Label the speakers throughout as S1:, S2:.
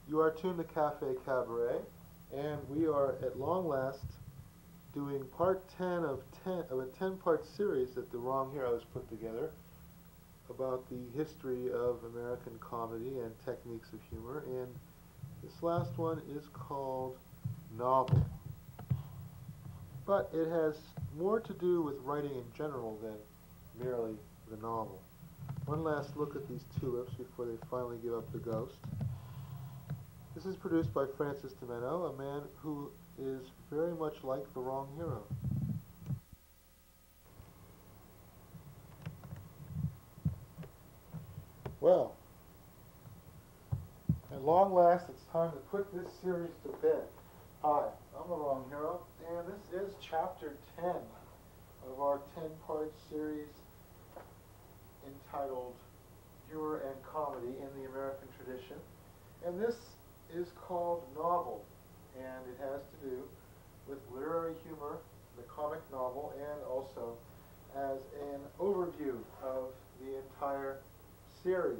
S1: You are tuned to Cafe Cabaret, and we are at long last doing part 10 of a 10-part series that the Wrong Heroes put together about the history of American comedy and techniques of humor. And this last one is called Novel. But it has more to do with writing in general than merely the novel. One last look at these tulips before they finally give up the ghost. This is produced by Francis DiMenno, a man who is very much like the Wrong Hero. Well, at long last, it's time to put this series to bed. Hi, I'm the Wrong Hero, and this is Chapter 10 of our 10-part series entitled Humor and Comedy in the American Tradition. And this is called Novel, and it has to do with literary humor, the comic novel, and also as an overview of the entire series.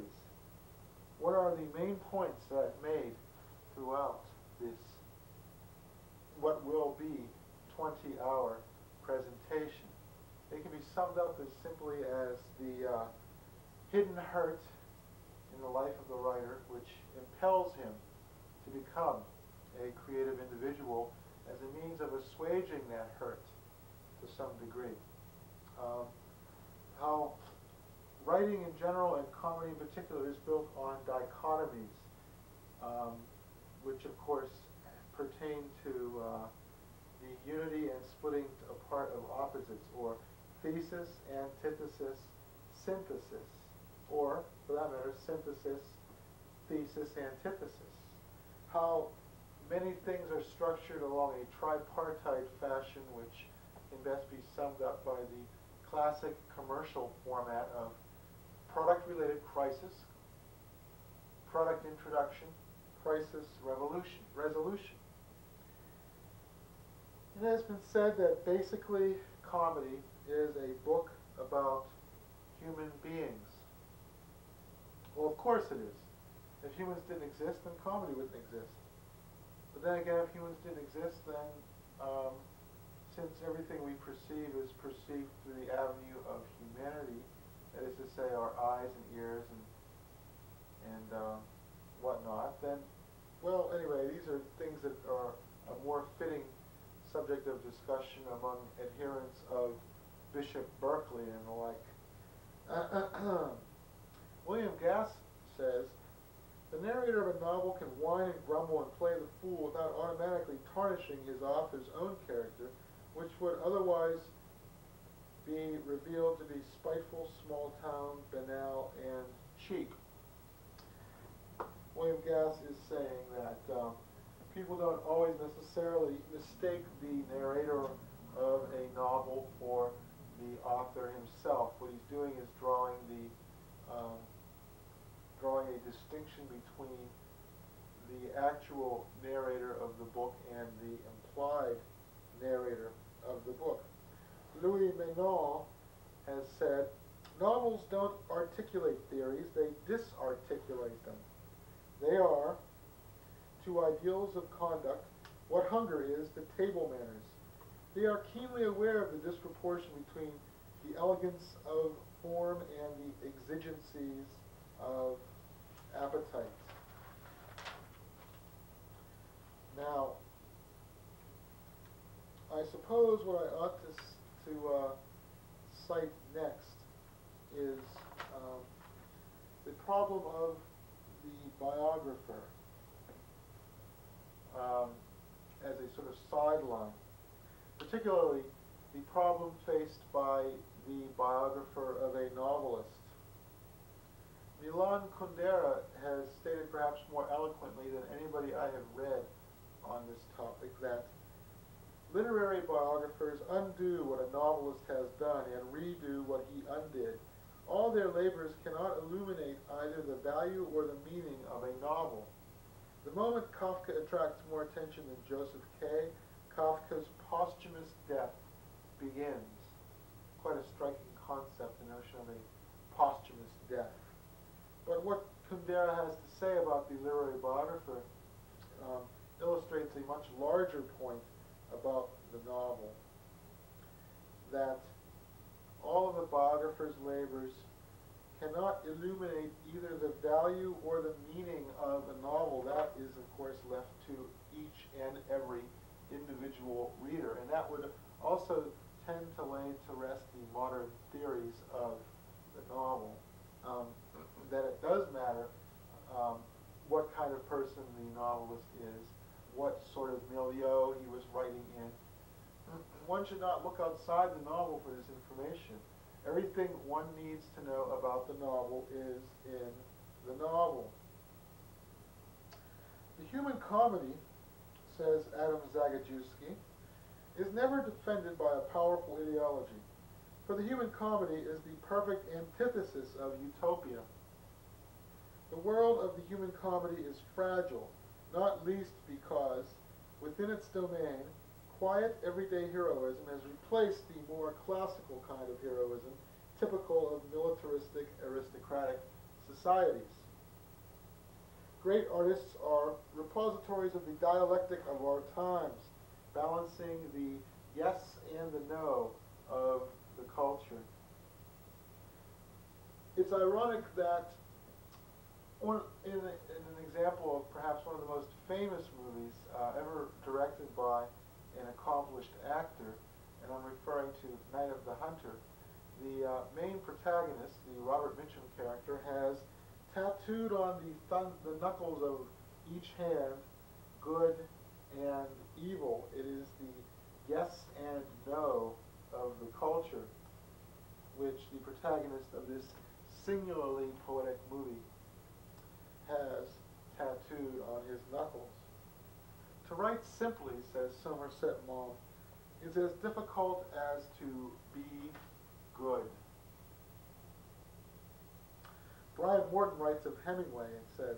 S1: What are the main points that I've made throughout this, what will be 20-hour presentation? It can be summed up as simply as the hidden hurt in the life of the writer, which impels him to become a creative individual as a means of assuaging that hurt to some degree. How writing in general and comedy in particular is built on dichotomies, which of course pertain to the unity and splitting apart of opposites, or thesis, antithesis, synthesis, or, for that matter, synthesis, thesis, antithesis. How many things are structured along a tripartite fashion, which can best be summed up by the classic commercial format of product-related crisis, product introduction, crisis, resolution. It has been said that basically comedy is a book about human beings. Well, of course it is. If humans didn't exist, then comedy wouldn't exist. But then again, if humans didn't exist, then since everything we perceive is perceived through the avenue of humanity, that is to say our eyes and ears and whatnot, then, well, anyway, these are things that are a more fitting subject of discussion among adherents of Bishop Berkeley and the like. William Gass says, the narrator of a novel can whine and grumble and play the fool without automatically tarnishing his author's own character, which would otherwise be revealed to be spiteful, small-town, banal, and cheap. William Gass is saying that people don't always necessarily mistake the narrator of a novel for the author himself. What he's doing is drawing a distinction between the actual narrator of the book and the implied narrator of the book. Louis Menon has said, novels don't articulate theories, they disarticulate them. They are, to ideals of conduct, what hunger is to table manners. They are keenly aware of the disproportion between the elegance of form and the exigencies of appetite. Now, I suppose what I ought to cite next is the problem of the biographer as a sort of sideline, particularly the problem faced by the biographer of a novelist. Milan Kundera has stated perhaps more eloquently than anybody I have read on this topic that literary biographers undo what a novelist has done and redo what he undid. All their labors cannot illuminate either the value or the meaning of a novel. The moment Kafka attracts more attention than Joseph K., Kafka's posthumous death begins. Quite a striking concept, the notion of a posthumous death. But what Kundera has to say about the literary biographer illustrates a much larger point about the novel, that all of the biographer's labors cannot illuminate either the value or the meaning of a novel. That is, of course, left to each and every individual reader. And that would also tend to lay to rest the modern theories of the novel, that it does matter what kind of person the novelist is, what sort of milieu he was writing in. One should not look outside the novel for this information. Everything one needs to know about the novel is in the novel. The human comedy, says Adam Zagajewski, is never defended by a powerful ideology, for the human comedy is the perfect antithesis of utopia. The world of the human comedy is fragile, not least because, within its domain, quiet, everyday heroism has replaced the more classical kind of heroism typical of militaristic, aristocratic societies. Great artists are repositories of the dialectic of our times, balancing the yes and the no of the culture. It's ironic that in an example of perhaps one of the most famous movies ever directed by an accomplished actor, and I'm referring to Night of the Hunter, the main protagonist, the Robert Mitchum character, has tattooed on the knuckles of each hand good and evil. It is the yes and no of the culture which the protagonist of this singularly poetic movie has tattooed on his knuckles. To write simply, says Somerset Maugham, is as difficult as to be good. Brian Morton writes of Hemingway and says,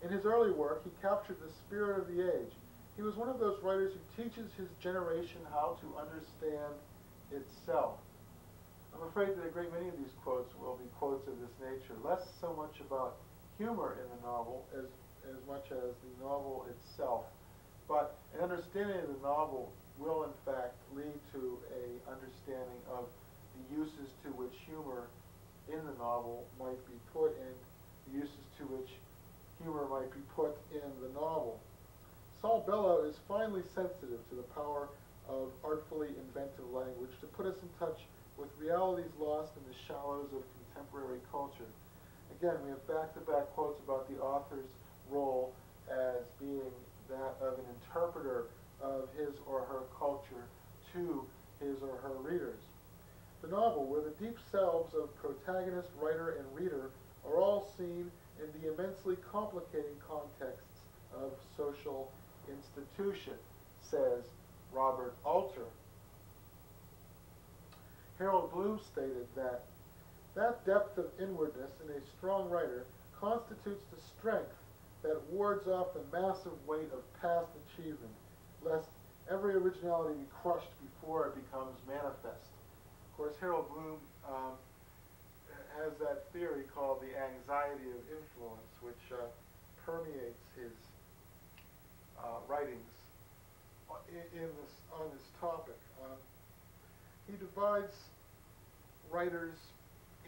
S1: in his early work he captured the spirit of the age. He was one of those writers who teaches his generation how to understand itself. I'm afraid that a great many of these quotes will be quotes of this nature, less so much about humor in the novel as much as the novel itself. But an understanding of the novel will in fact lead to an understanding of the uses to which humor in the novel might be put and the uses to which humor might be put in the novel. Saul Bellow is finely sensitive to the power of artfully inventive language to put us in touch with realities lost in the shallows of contemporary culture. Again, we have back-to-back quotes about the author's role as being that of an interpreter of his or her culture to his or her readers. The novel, where the deep selves of protagonist, writer, and reader are all seen in the immensely complicating contexts of social institution, says Robert Alter. Harold Bloom stated that depth of inwardness in a strong writer constitutes the strength that wards off the massive weight of past achievement, lest every originality be crushed before it becomes manifest. Of course, Harold Bloom has that theory called the anxiety of influence, which permeates his writings on this topic. He divides writers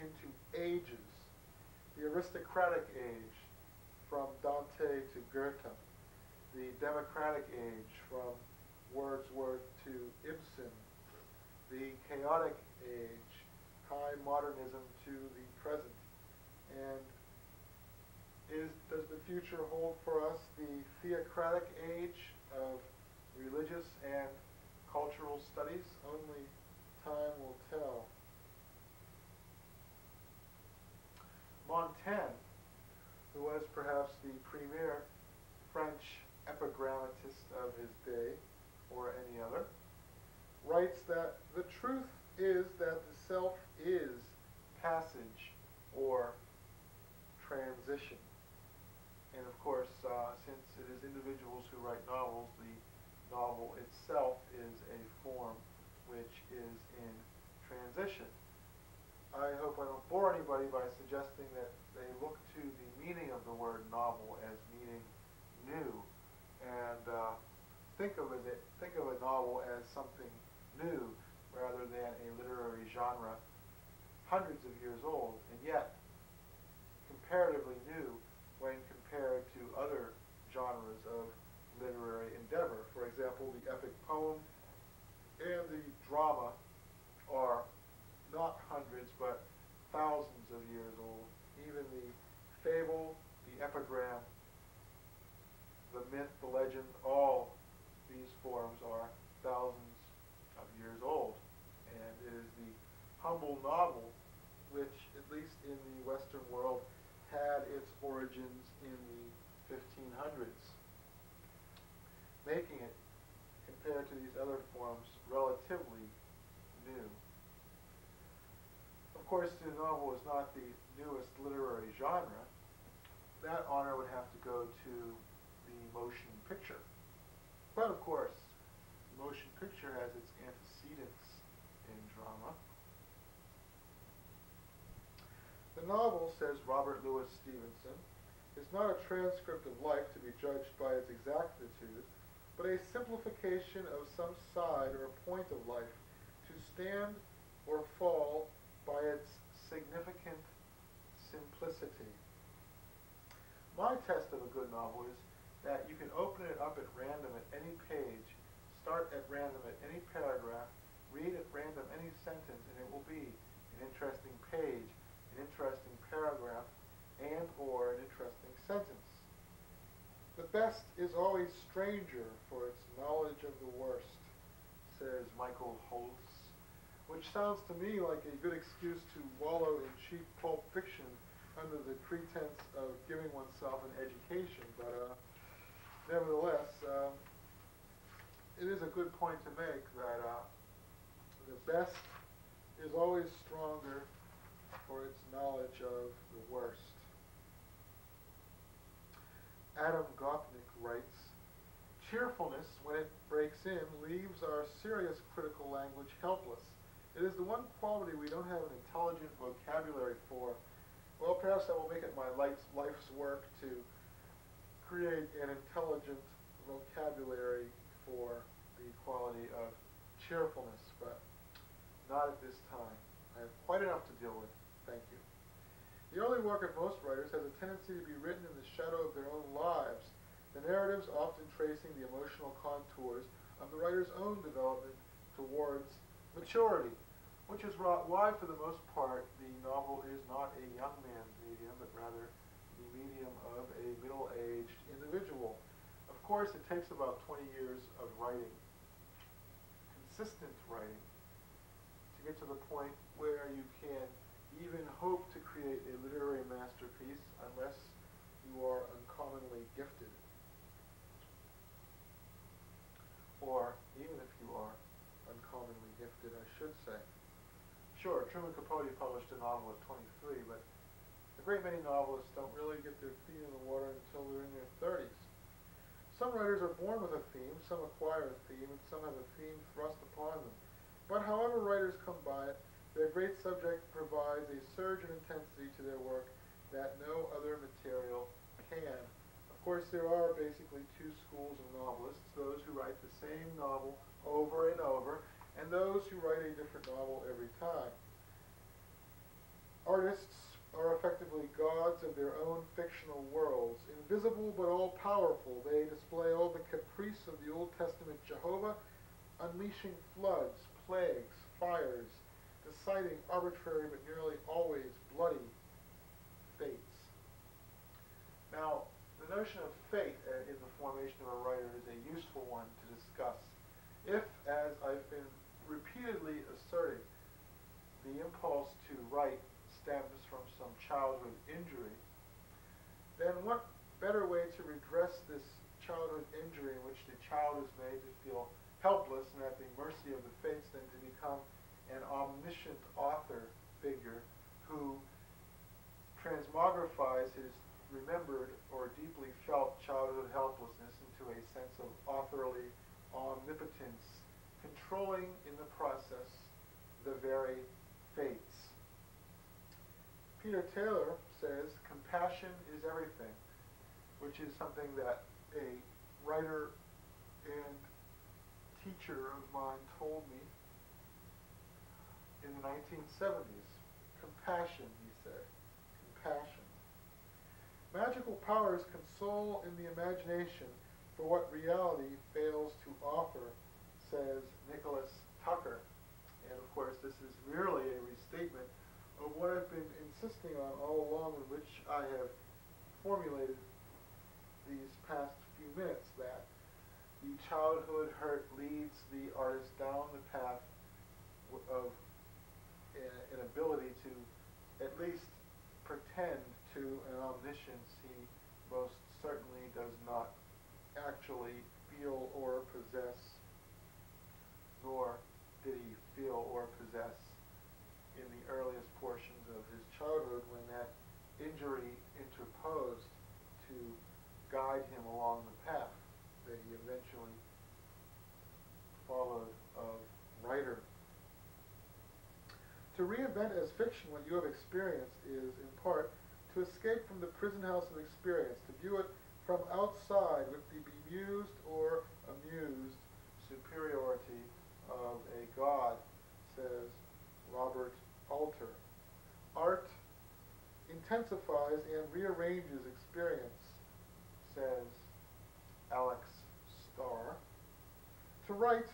S1: into ages: the aristocratic age, from Dante to Goethe; the democratic age, from Wordsworth to Ibsen; the chaotic age, high modernism to the present. And does the future hold for us the theocratic age of religious and cultural studies? Only time will tell. Montaigne, who was perhaps the premier French epigrammatist of his day, or any other, writes that the truth is that the self is passage or transition. And of course, since it is individuals who write novels, the novel itself is a form which is in transition. I hope I don't bore anybody by suggesting that they look to the meaning of the word novel as meaning new, novel as something new rather than a literary genre hundreds of years old, and yet comparatively new when compared to other genres of literary endeavor. For example, the epic poem and the drama are not hundreds but thousands of years old. Even the fable, the epigram, the myth, the legend, all these forms are thousands of years old. And it is the humble novel which, at least in the Western world, had its origins in the 1500s, making it, compared to these other forms, relatively new. Of course, the novel is not the newest literary genre. That honor would have to go to the motion picture. But of course, the motion picture has its antecedents in drama. The novel, says Robert Louis Stevenson, is not a transcript of life to be judged by its exactitude, but a simplification of some side or point of life to stand or fall by its significant simplicity. My test of a good novel is that you can open it up at random at any page, start at random at any paragraph, read at random any sentence, and it will be an interesting page, an interesting paragraph, and or an interesting sentence. The best is always stranger for its knowledge of the worst, says Michael Holtz, which sounds to me like a good excuse to wallow in cheap pulp fiction under the pretense of giving oneself an education, but nevertheless, it is a good point to make that the best is always stronger for its knowledge of the worst. Adam Gopnik writes, cheerfulness, when it breaks in, leaves our serious critical language helpless. It is the one quality we don't have an intelligent vocabulary for. Well, perhaps that will make it my life's work to create an intelligent vocabulary for the quality of cheerfulness, but not at this time. I have quite enough to deal with. Thank you. The early work of most writers has a tendency to be written in the shadow of their own lives, the narratives often tracing the emotional contours of the writer's own development towards maturity, which is why, for the most part, the novel is not a young man's medium, but rather the medium of a middle-aged individual. Of course, it takes about 20 years of writing, consistent writing, to get to the point where you can even hope to create a literary masterpiece unless you are uncommonly gifted. Or even if you are uncommonly gifted, I should say. Sure, Truman Capote published a novel at 23, but a great many novelists don't really get their feet in the water until they're in their 30s. Some writers are born with a theme, some acquire a theme, and some have a theme thrust upon them. But however writers come by it, their great subject provides a surge of intensity to their work that no other material can. Of course, there are basically two schools of novelists, those who write the same novel over and over, and those who write a different novel every time. Artists are effectively gods of their own fictional worlds. Invisible but all-powerful, they display all the caprice of the Old Testament Jehovah, unleashing floods, plagues, fires, deciding arbitrary but nearly always bloody fates. Now, the notion of fate in the formation of a writer is a useful one to discuss. If, as I've been repeatedly asserting, the impulse to write stems from some childhood injury, then what better way to redress this childhood injury in which the child is made to feel helpless and at the mercy of the fates than to become an omniscient author figure who transmogrifies his remembered or deeply felt childhood helplessness into a sense of authorly omnipotence, controlling in the process the very fates. Peter Taylor says compassion is everything, which is something that a writer and teacher of mine told me in the 1970s. Compassion, he said. Compassion. Magical powers console in the imagination for what reality fails to offer, says Nicholas Tucker. And of course, this is merely a restatement of what I've been insisting on all along, in which I have formulated these past few minutes, that the childhood hurt leads the artist down the path of an ability to at least pretend to an omniscience he most certainly does not actually feel or possess, nor did he feel or possess in the earliest portions of his childhood, when that injury interposed to guide him along the path that he eventually followed of writer. To reinvent as fiction what you have experienced is, in part, to escape from the prison house of experience, to view it from outside with the bemused or amused superiority of a god, says Robert Alter. Art intensifies and rearranges experience, says Alex Starr. To write,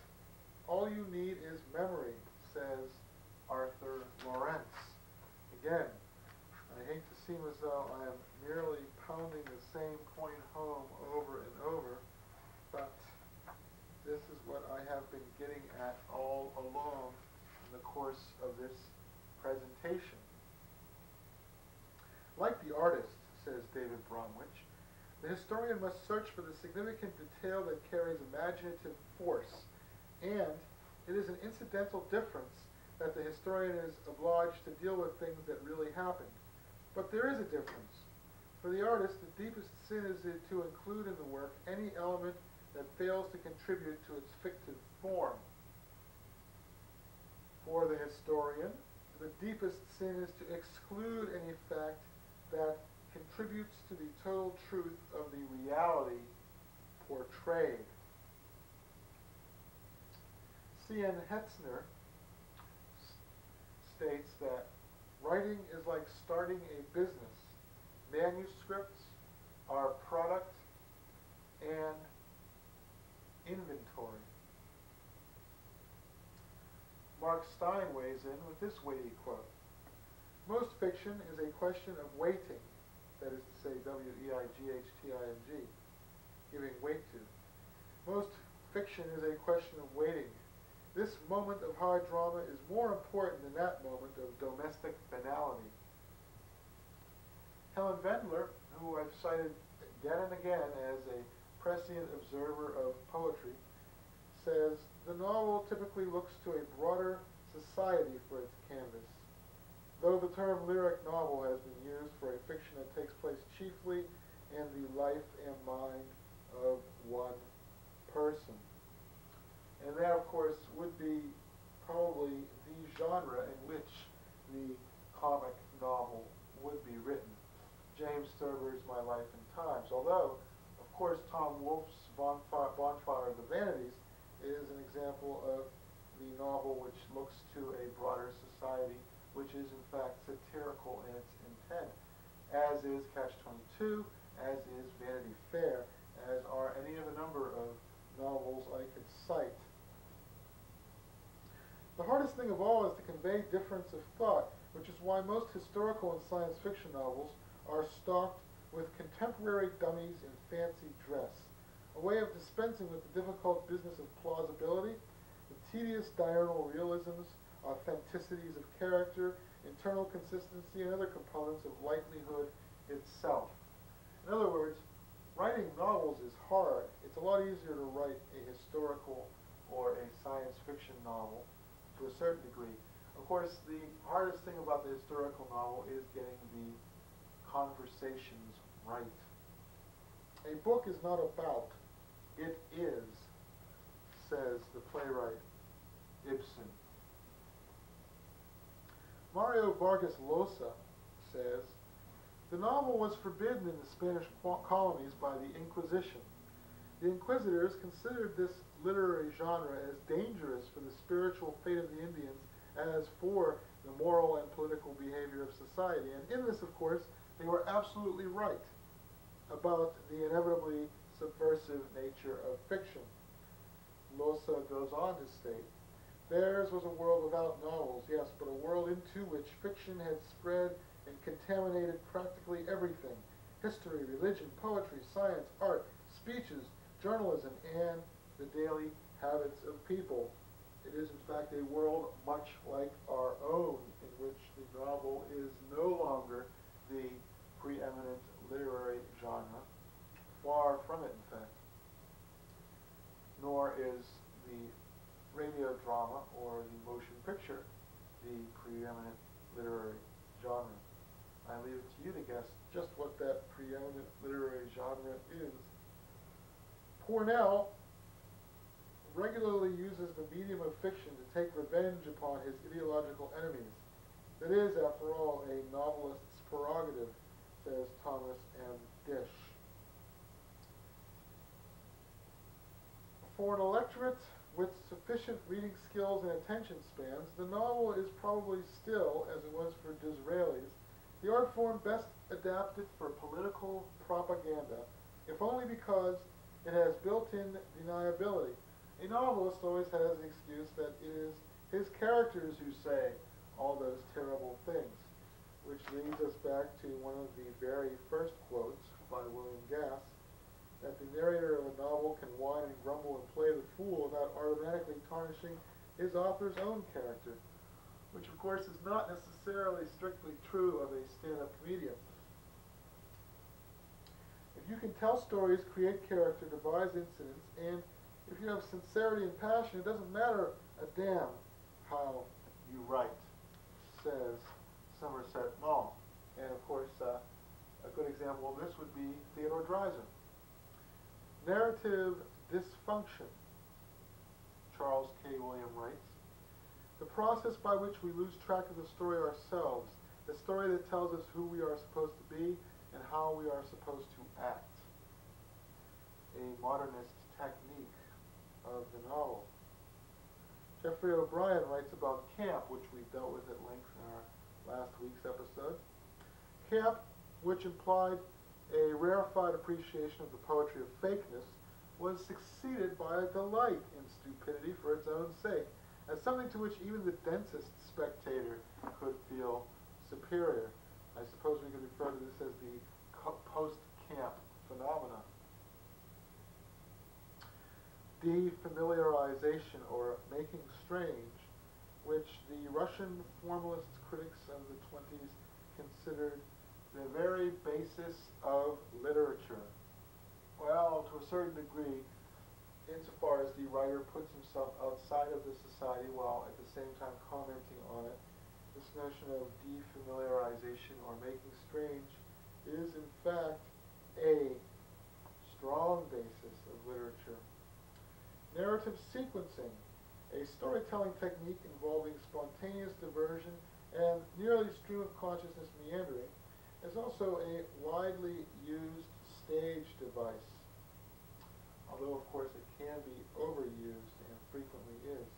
S1: all you need is memory, says Arthur Lawrence. Again, I hate to seem as though I am merely pounding the same point home over and over, but this is what I have been getting at all along in the course of this presentation. Like the artist, says David Bromwich, the historian must search for the significant detail that carries imaginative force, and it is an incidental difference that the historian is obliged to deal with things that really happened. But there is a difference. For the artist, the deepest sin is to include in the work any element that fails to contribute to its fictive form. For the historian, the deepest sin is to exclude any fact that contributes to the total truth of the reality portrayed. C.N. Hetzner states that writing is like starting a business. Manuscripts are product and inventory. Mark Stein weighs in with this weighty quote. Most fiction is a question of waiting, that is to say, W-E-I-G-H-T-I-N-G, giving weight to. Most fiction is a question of waiting. This moment of hard drama is more important than that moment of domestic banality. Helen Vendler, who I've cited again and again as a prescient observer of poetry, says the novel typically looks to a broader society for its canvas. Though the term lyric novel has been used for a fiction that takes place chiefly in the life and mind of one person. And that, of course, would be probably the genre in which the comic novel would be written. James Thurber's My Life and Times. Although, of course, Tom Wolfe's Bonfire of the Vanities is an example of the novel which looks to a broader society, which is in fact satirical in its intent, as is Catch-22, as is Vanity Fair, as are any of a number of novels I could cite. The hardest thing of all is to convey difference of thought, which is why most historical and science fiction novels are stocked with contemporary dummies in fancy dress, a way of dispensing with the difficult business of plausibility, the tedious diurnal realisms, authenticities of character, internal consistency, and other components of likelihood itself. In other words, writing novels is hard. It's a lot easier to write a historical or a science fiction novel to a certain degree. Of course, the hardest thing about the historical novel is getting the conversations right. A book is not about, it is, says the playwright Ibsen. Mario Vargas Llosa says, the novel was forbidden in the Spanish colonies by the Inquisition. The Inquisitors considered this literary genre as dangerous for the spiritual fate of the Indians as for the moral and political behavior of society. And in this, of course, they were absolutely right about the inevitably subversive nature of fiction. Losa goes on to state, theirs was a world without novels, yes, but a world into which fiction had spread and contaminated practically everything. History, religion, poetry, science, art, speeches, journalism, and the daily habits of people. It is in fact a world much like our own, in which the novel is no longer the preeminent literary genre. Far from it, in fact. Nor is the radio drama or the motion picture the preeminent literary genre. I leave it to you to guess just what that preeminent literary genre is. Cornell regularly uses the medium of fiction to take revenge upon his ideological enemies. That is, after all, a novelist's prerogative, says Thomas M. Dish. For an electorate with sufficient reading skills and attention spans, the novel is probably still, as it was for Disraeli's, the art form best adapted for political propaganda, if only because it has built-in deniability. A novelist always has the excuse that it is his characters who say all those terrible things, which leads us back to one of the very first quotes by William Gass, that the narrator of a novel can whine and grumble and play the fool without automatically tarnishing his author's own character, which of course is not necessarily strictly true of a stand-up comedian. If you can tell stories, create character, devise incidents, and if you have sincerity and passion, it doesn't matter a damn how you write, says Somerset Maugham. And of course, a good example of this would be Theodore Dreiser. Narrative dysfunction, Charles K. William writes, the process by which we lose track of the story ourselves, the story that tells us who we are supposed to be and how we are supposed to act. A modernist technique of the novel. Jeffrey O'Brien writes about camp, which we dealt with at length in our last week's episode. Camp, which implied a rarefied appreciation of the poetry of fakeness, was succeeded by a delight in stupidity for its own sake, as something to which even the densest spectator could feel superior. I suppose we could refer to this as the post-camp phenomenon. Defamiliarization, or making strange, which the Russian formalist critics of the 20s considered the very basis of literature. Well, to a certain degree, insofar as the writer puts himself outside of the society while at the same time commenting on it, this notion of defamiliarization or making strange is in fact a strong basis of literature. Narrative sequencing, a storytelling technique involving spontaneous diversion and nearly stream of consciousness meandering, is also a widely used stage device, although of course it can be overused and frequently is.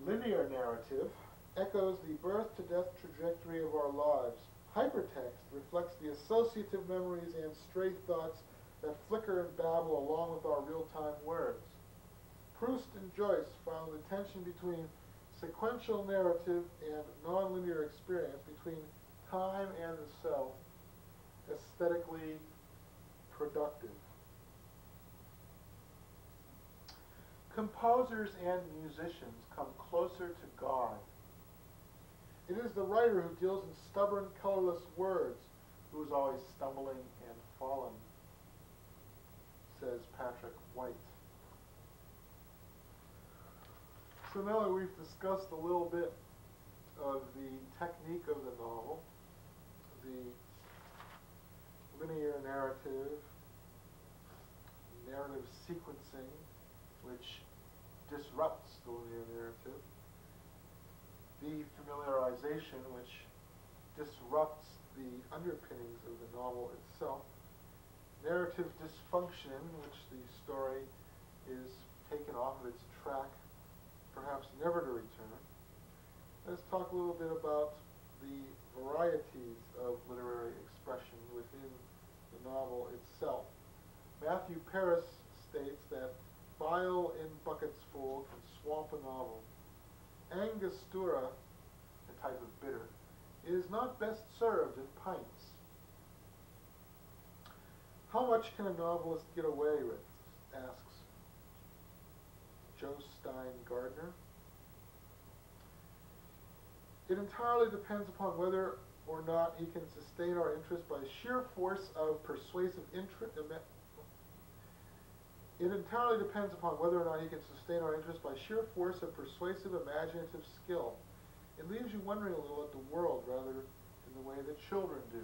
S1: Linear narrative echoes the birth-to-death trajectory of our lives. Hypertext reflects the associative memories and stray thoughts that flicker and babble along with our real-time words. Proust and Joyce found the tension between sequential narrative and nonlinear experience, between time and the self, aesthetically productive. Composers and musicians come closer to God. It is the writer who deals in stubborn, colorless words who is always stumbling and falling, says Patrick White. So now that we've discussed a little bit of the technique of the novel, the linear narrative sequencing, which disrupts the linear narrative, the familiarization, which disrupts the underpinnings of the novel itself, narrative dysfunction in which the story is taken off of its track, perhaps never to return. Let's talk a little bit about the varieties of literary expression within the novel itself. Matthew Paris states that bile in buckets full can swamp a novel. Angostura, a type of bitter, is not best served in pints. How much can a novelist get away with, asks Joe Stein Gardner. It entirely depends upon whether or not he can sustain our interest by sheer force of persuasive It entirely depends upon whether or not he can sustain our interest by sheer force of persuasive imaginative skill. It leaves you wondering a little at the world rather in the way that children do.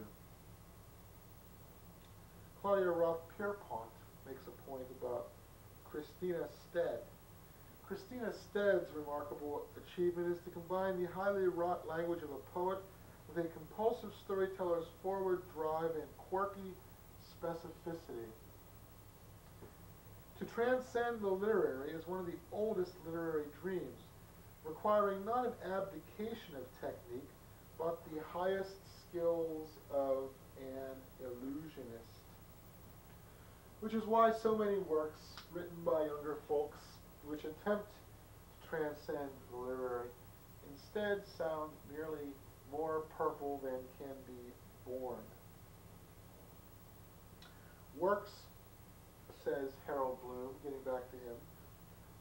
S1: Claudia Roth-Pierpont makes a point about Christina Stead. Christina Stead's remarkable achievement is to combine the highly wrought language of a poet with a compulsive storyteller's forward drive and quirky specificity. To transcend the literary is one of the oldest literary dreams, requiring not an abdication of technique, but the highest skills of an illusionist. Which is why so many works written by younger folks which attempt to transcend the literary instead sound merely more purple than can be borne. Works, says Harold Bloom, getting back to him,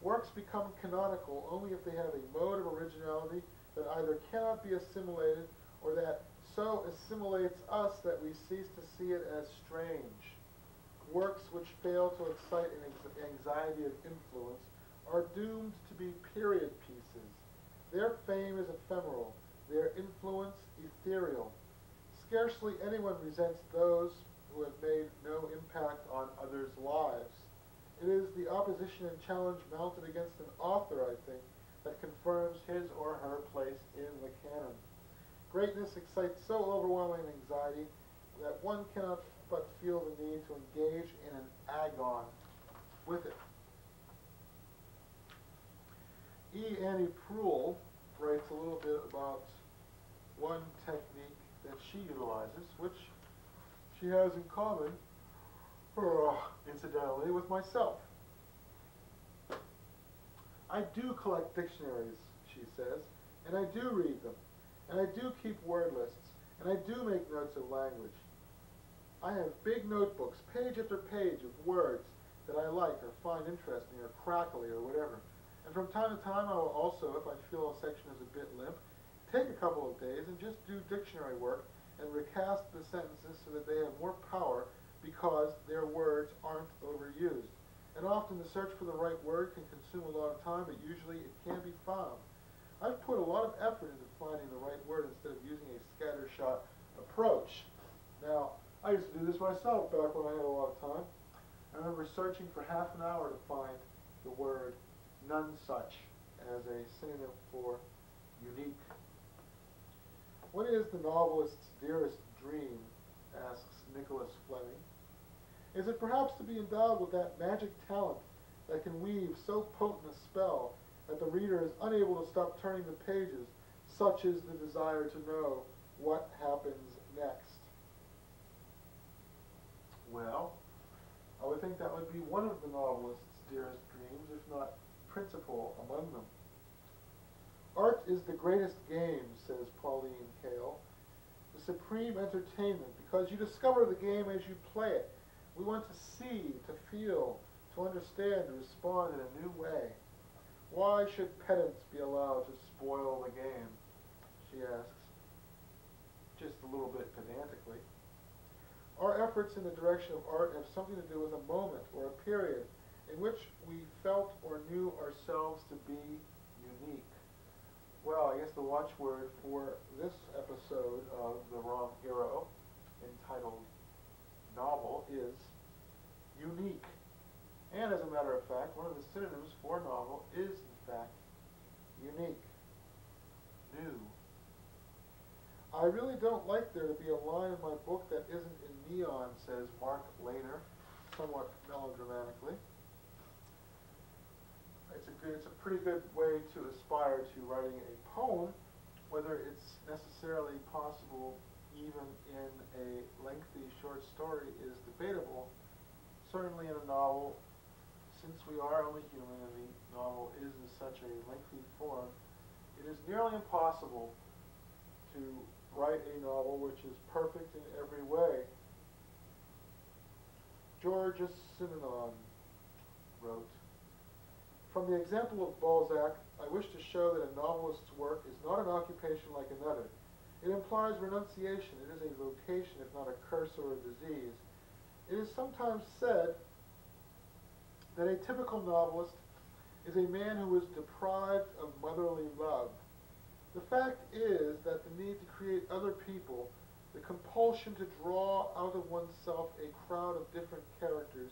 S1: works become canonical only if they have a mode of originality that either cannot be assimilated or that so assimilates us that we cease to see it as strange. Works which fail to excite an anxiety of influence are doomed to be period pieces. Their fame is ephemeral, their influence ethereal. Scarcely anyone resents those who have made no impact on others' lives. It is the opposition and challenge mounted against an author, I think, that confirms his or her place in the canon. Greatness excites so overwhelming anxiety that one cannot but feel the need to engage in an agon with it. E. Annie Proulx writes a little bit about one technique that she utilizes, which she has in common, incidentally, with myself. I do collect dictionaries, she says, and I do read them, and I do keep word lists, and I do make notes of language. I have big notebooks, page after page of words that I like or find interesting or crackly or whatever. And from time to time I will also, if I feel a section is a bit limp, take a couple of days and just do dictionary work and recast the sentences so that they have more power because their words aren't overused. And often the search for the right word can consume a lot of time, but usually it can be found. I've put a lot of effort into finding the right word instead of using a scattershot approach. Now, I used to do this myself back when I had a lot of time. I remember searching for half an hour to find the word none such as a synonym for unique. What is the novelist's dearest dream, asks Nicholas Fleming. Is it perhaps to be endowed with that magic talent that can weave so potent a spell that the reader is unable to stop turning the pages, such is the desire to know what happens next? Well, I would think that would be one of the novelist's dearest dreams, if not principal among them. Art is the greatest game, says Pauline Kael, the supreme entertainment, because you discover the game as you play it. We want to see, to feel, to understand, to respond in a new way. Why should pedants be allowed to spoil the game, she asks, just a little bit pedantically. Our efforts in the direction of art have something to do with a moment or a period in which we felt or knew ourselves to be unique. Well, I guess the watchword for this episode of The Wrong Hero, entitled Novel, is unique. And as a matter of fact, one of the synonyms for novel is, in fact, unique, new. I really don't like there to be a line in my book that isn't in neon, says Mark Lehner, somewhat melodramatically. It's a pretty good way to aspire to writing a poem. Whether it's necessarily possible even in a lengthy short story is debatable. Certainly in a novel, since we are only human and the novel is in such a lengthy form, it is nearly impossible to write a novel which is perfect in every way. Georges Simenon wrote, "From the example of Balzac, I wish to show that a novelist's work is not an occupation like another. It implies renunciation. It is a vocation, if not a curse or a disease. It is sometimes said that a typical novelist is a man who is deprived of motherly love. The fact is that the need to create other people, the compulsion to draw out of oneself a crowd of different characters,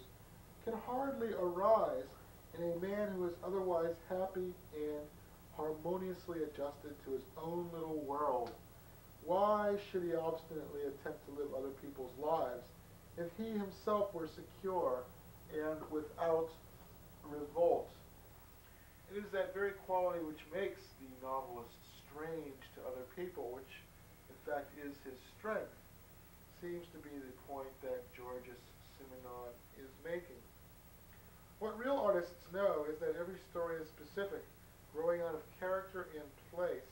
S1: can hardly arise in a man who is otherwise happy and harmoniously adjusted to his own little world. Why should he obstinately attempt to live other people's lives if he himself were secure and without revolt?" It is that very quality which makes the novelist strange to other people, which in fact is his strength, seems to be the point that Georges Simenon is making. What real artists know is that every story is specific, growing out of character and place,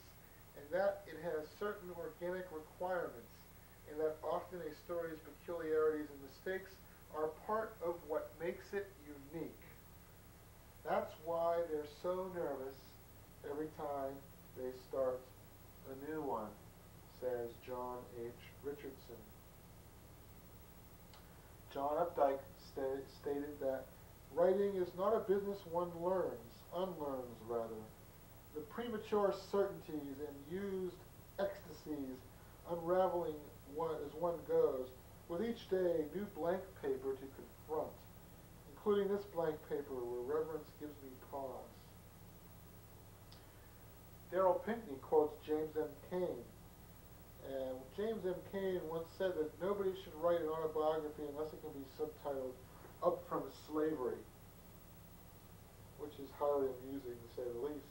S1: and that it has certain organic requirements, and that often a story's peculiarities and mistakes are part of what makes it unique. That's why they're so nervous every time they start a new one, says John H. Richardson. John Updike stated that writing is not a business one unlearns rather. The premature certainties and used ecstasies unraveling as one goes, with each day new blank paper to confront, including this blank paper where reverence gives me pause. Darrell Pinckney quotes James M. Cain. And James M. Cain once said that nobody should write an autobiography unless it can be subtitled "Up from Slavery," which is highly amusing to say the least.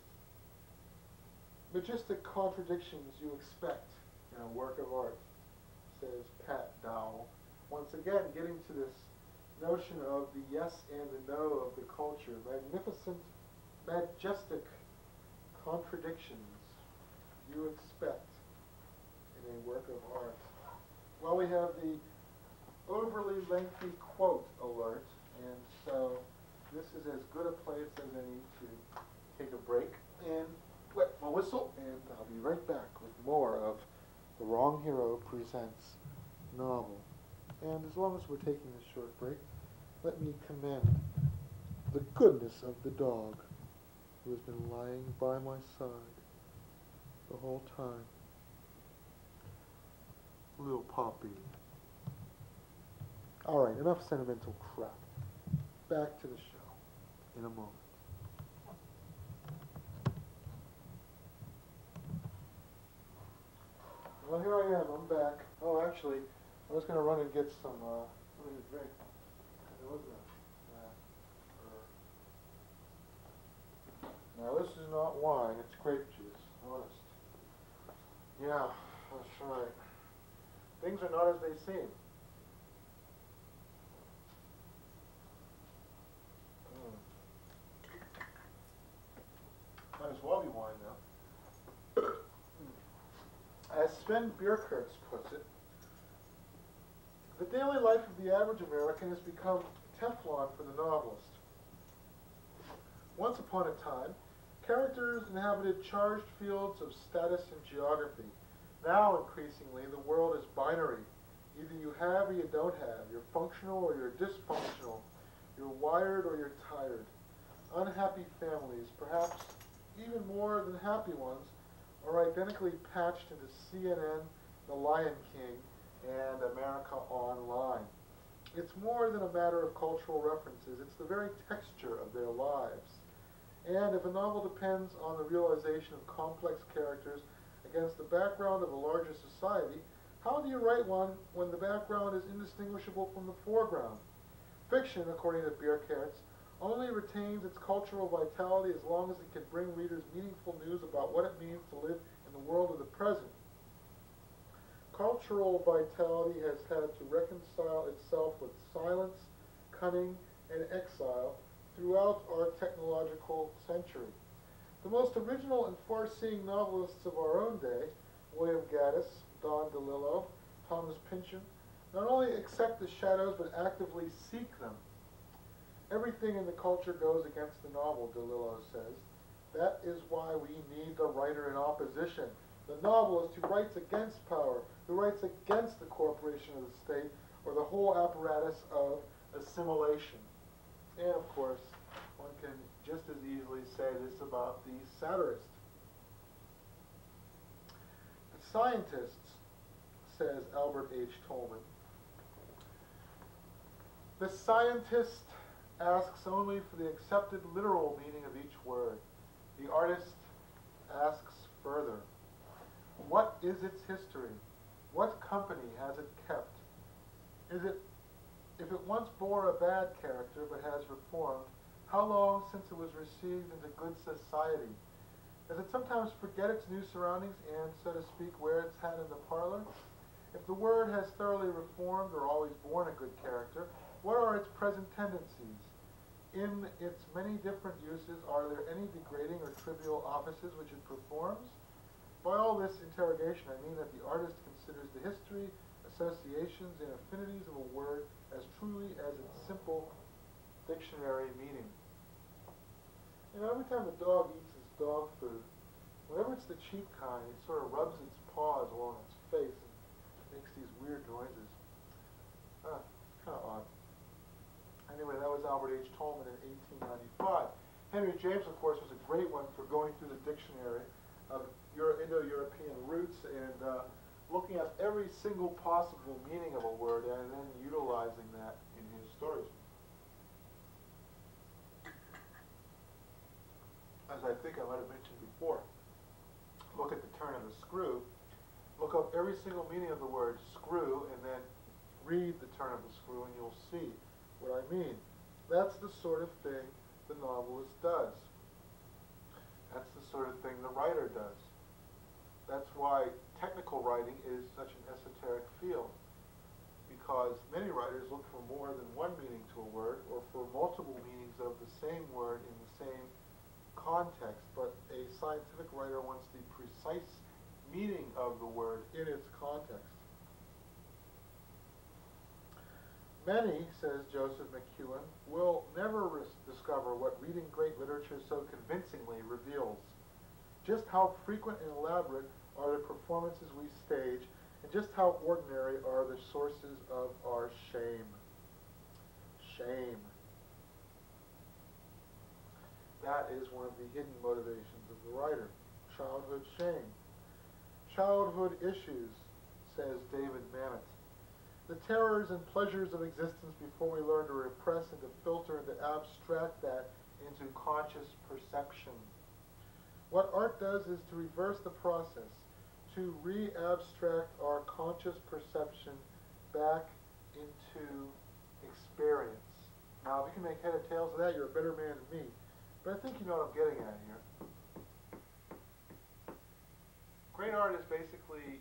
S1: Majestic contradictions you expect in a work of art, says Pat Dowell, once again getting to this notion of the yes and the no of the culture. Magnificent, majestic contradictions you expect in a work of art. Well, we have the overly lengthy quote alert, and so this is as good a place as any to take a break and wet my whistle, and I'll be right back with more of The Wrong Hero Presents novel. And as long as we're taking this short break, let me commend the goodness of the dog who has been lying by my side the whole time. Little Poppy. Alright, enough sentimental crap. Back to the show in a moment. Well, here I am. I'm back. Oh, actually, I was going to run and get something to drink. Now, this is not wine. It's grape juice. Honest. Yeah, that's right. Things are not as they seem. Might as well be wine now. As Sven Bierkertz puts it, the daily life of the average American has become Teflon for the novelist. Once upon a time, characters inhabited charged fields of status and geography. Now, increasingly, the world is binary. Either you have or you don't have. You're functional or you're dysfunctional. You're wired or you're tired. Unhappy families, perhaps even more than happy ones, are identically patched into CNN, The Lion King, and America Online. It's more than a matter of cultural references. It's the very texture of their lives. And if a novel depends on the realization of complex characters against the background of a larger society, How do you write one when the background is indistinguishable from the foreground? Fiction, according to Bierkertz, only retains its cultural vitality as long as it can bring readers meaningful news about what it means to live in the world of the present. Cultural vitality has had to reconcile itself with silence, cunning, and exile throughout our technological century. The most original and far-seeing novelists of our own day, William Gaddis, Don DeLillo, Thomas Pynchon, not only accept the shadows but actively seek them. Everything in the culture goes against the novel, DeLillo says. That is why we need the writer in opposition. The novelist who writes against power, who writes against the corporation of the state, or the whole apparatus of assimilation. And of course, one can just as easily say this about the satirist. The scientists, says Albert H. Tolman, the scientist asks only for the accepted literal meaning of each word. The artist asks further. What is its history? What company has it kept? If it once bore a bad character but has reformed, how long since it was received into good society? Does it sometimes forget its new surroundings and, so to speak, wear its hat in the parlor? If the word has thoroughly reformed or always borne a good character, what are its present tendencies? In its many different uses, are there any degrading or trivial offices which it performs? By all this interrogation, I mean that the artist considers the history, associations, and affinities of a word as truly as its simple dictionary meaning. You know, every time a dog eats its dog food, whenever it's the cheap kind, it sort of rubs its paws along its face and makes these weird noises. Kind of odd. Anyway, that was Albert H. Tolman in 1895. Henry James, of course, was a great one for going through the dictionary of Indo-European roots and looking at every single possible meaning of a word and then utilizing that in his stories. As I think I might have mentioned before, look at the turn of the screw, look up every single meaning of the word screw, and then read the turn of the screw and you'll see what I mean. That's the sort of thing the novelist does. That's the sort of thing the writer does. That's why technical writing is such an esoteric field, because many writers look for more than one meaning to a word or for multiple meanings of the same word in the same context, but a scientific writer wants the precise meaning of the word in its context. Many, says Joseph McEwen, will never discover what reading great literature so convincingly reveals. Just how frequent and elaborate are the performances we stage, and just how ordinary are the sources of our shame. Shame. That is one of the hidden motivations of the writer. Childhood shame. Childhood issues, says David Mamet. The terrors and pleasures of existence before we learn to repress and to filter and to abstract that into conscious perception. What art does is to reverse the process, to re-abstract our conscious perception back into experience. Now, if you can make head or tails of that, you're a better man than me. But I think you know what I'm getting at here. Great art is basically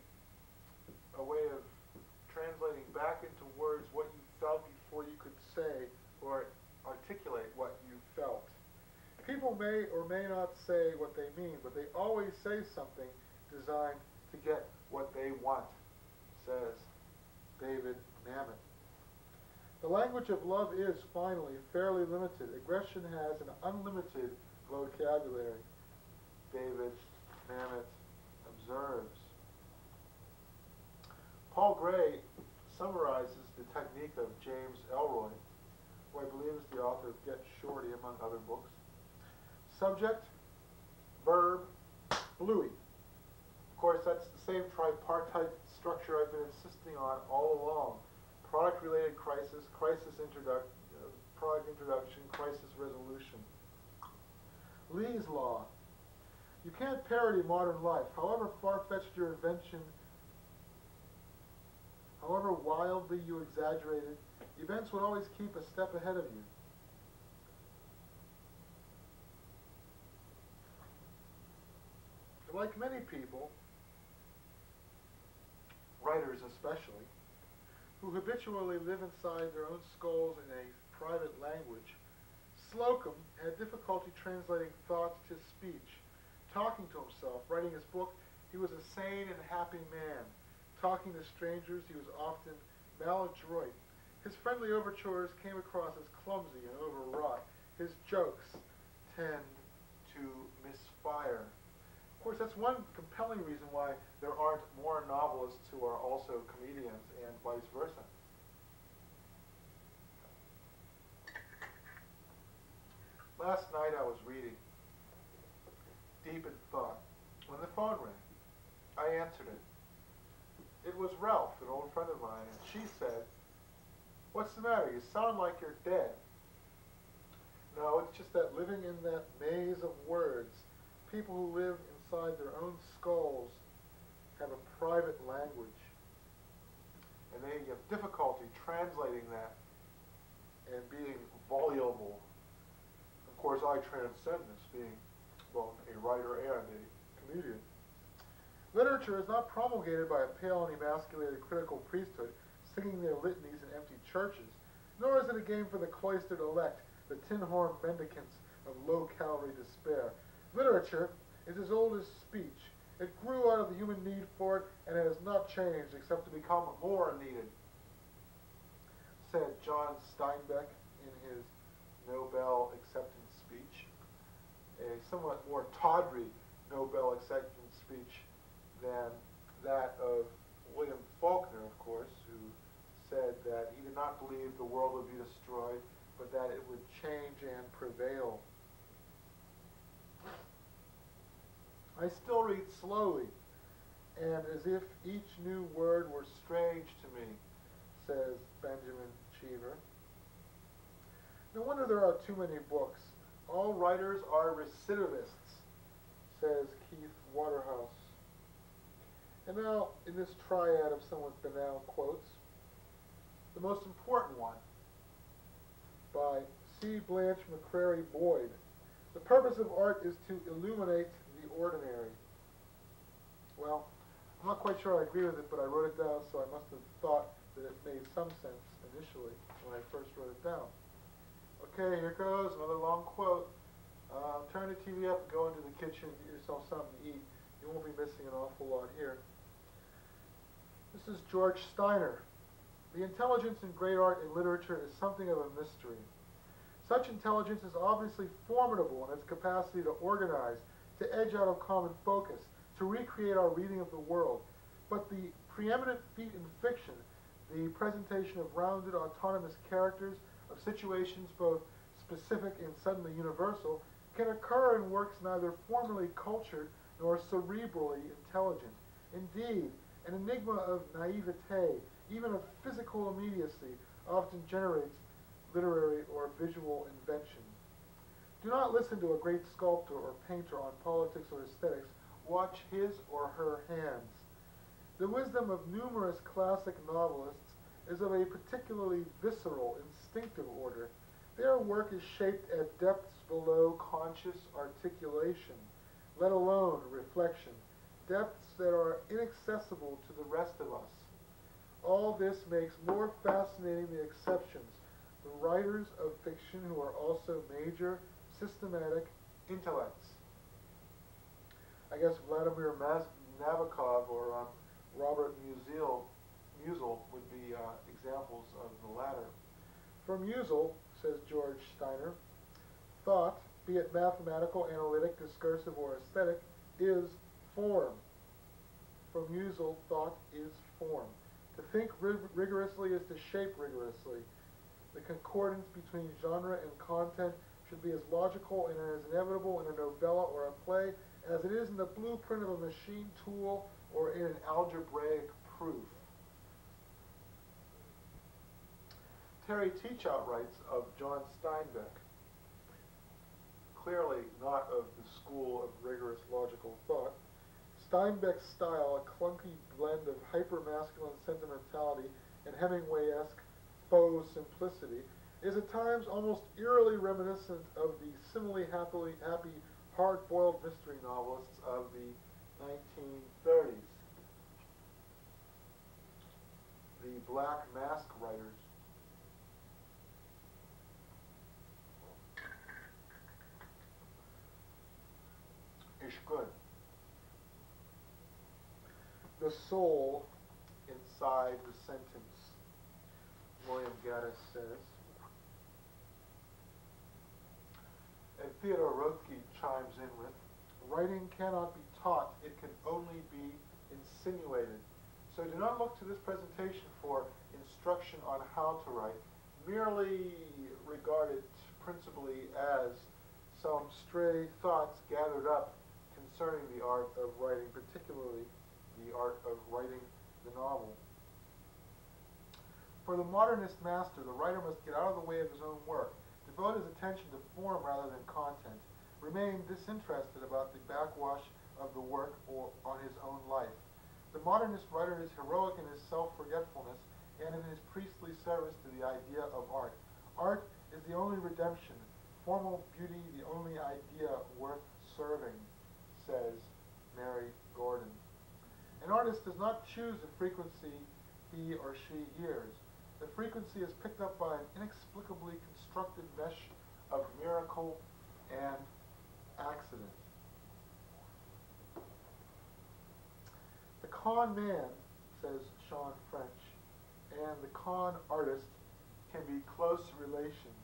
S1: a way of translating back into words what you felt before you could say or articulate what you felt. People may or may not say what they mean, but they always say something designed to get what they want, says David Mamet. The language of love is, finally, fairly limited. Aggression has an unlimited vocabulary, David Mamet observes. Paul Gray summarizes the technique of James Elroy, who I believe is the author of Get Shorty, among other books. Subject, verb, Bluey. Of course, that's the same tripartite structure I've been insisting on all along. Product-related crisis, product introduction, crisis resolution. Lee's law. You can't parody modern life. However far-fetched your invention However wildly you exaggerated, events would always keep a step ahead of you. Like many people, writers especially, who habitually live inside their own skulls in a private language, Slocum had difficulty translating thoughts to speech. Talking to himself, writing his book, he was a sane and happy man. Talking to strangers, he was often maladroit. His friendly overtures came across as clumsy and overwrought. His jokes tend to misfire. Of course, that's one compelling reason why there aren't more novelists who are also comedians and vice versa. Last night I was reading, deep in thought, when the phone rang. I answered it. It was Ralph, an old friend of mine, and she said, "What's the matter? You sound like you're dead." No, it's just that living in that maze of words, people who live inside their own skulls have a private language, and they have difficulty translating that and being voluble. Of course, I transcend this, being both a writer and a comedian. Literature is not promulgated by a pale and emasculated critical priesthood singing their litanies in empty churches, nor is it a game for the cloistered elect, the tin-horn mendicants of low-calorie despair. Literature is as old as speech. It grew out of the human need for it, and it has not changed except to become more needed, said John Steinbeck in his Nobel acceptance speech, a somewhat more tawdry Nobel acceptance speech than that of William Faulkner, of course, who said that he did not believe the world would be destroyed, but that it would change and prevail. I still read slowly, and as if each new word were strange to me, says Benjamin Cheever. No wonder there are too many books. All writers are recidivists, says Keith Waterhouse. And now, in this triad of somewhat banal quotes, the most important one, by C. Blanche McCrary Boyd. The purpose of art is to illuminate the ordinary. Well, I'm not quite sure I agree with it, but I wrote it down, so I must have thought that it made some sense initially when I first wrote it down. Okay, here goes, another long quote. Turn the TV up and go into the kitchen and get yourself something to eat. You won't be missing an awful lot here. This is George Steiner. The intelligence in great art and literature is something of a mystery. Such intelligence is obviously formidable in its capacity to organize, to edge out of common focus, to recreate our reading of the world. But the preeminent feat in fiction, the presentation of rounded, autonomous characters, of situations both specific and suddenly universal, can occur in works neither formally cultured nor cerebrally intelligent. Indeed, an enigma of naivete, even of physical immediacy, often generates literary or visual invention. Do not listen to a great sculptor or painter on politics or aesthetics. Watch his or her hands. The wisdom of numerous classic novelists is of a particularly visceral, instinctive order. Their work is shaped at depths below conscious articulation, let alone reflection, depths that are inaccessible to the rest of us. All this makes more fascinating the exceptions, the writers of fiction who are also major, systematic intellects. I guess Vladimir Nabokov or Robert Musil would be examples of the latter. For Musil, says George Steiner, thought, be it mathematical, analytic, discursive, or aesthetic, is form. For Musil, thought is form. To think rigorously is to shape rigorously. The concordance between genre and content should be as logical and as inevitable in a novella or a play as it is in the blueprint of a machine tool or in an algebraic proof. Terry Teachout writes of John Steinbeck, clearly not of the school of rigorous logical thought. Steinbeck's style, a clunky blend of hyper-masculine sentimentality and Hemingway-esque faux simplicity, is at times almost eerily reminiscent of the similarly happy, hard-boiled mystery novelists of the 1930s. The Black Mask writers. Ish good. The soul inside the sentence, William Gaddis says. And Theodore Rothke chimes in with, writing cannot be taught, it can only be insinuated. So do not look to this presentation for instruction on how to write. Merely regard it principally as some stray thoughts gathered up concerning the art of writing, particularly the art of writing the novel. For the modernist master, the writer must get out of the way of his own work, devote his attention to form rather than content, remain disinterested about the backwash of the work or on his own life. The modernist writer is heroic in his self-forgetfulness and in his priestly service to the idea of art. Art is the only redemption, formal beauty the only idea worth serving, says Mary Gordon. An artist does not choose the frequency he or she hears. The frequency is picked up by an inexplicably constructed mesh of miracle and accident. The con man, says Sean French, and the con artist can be close relations.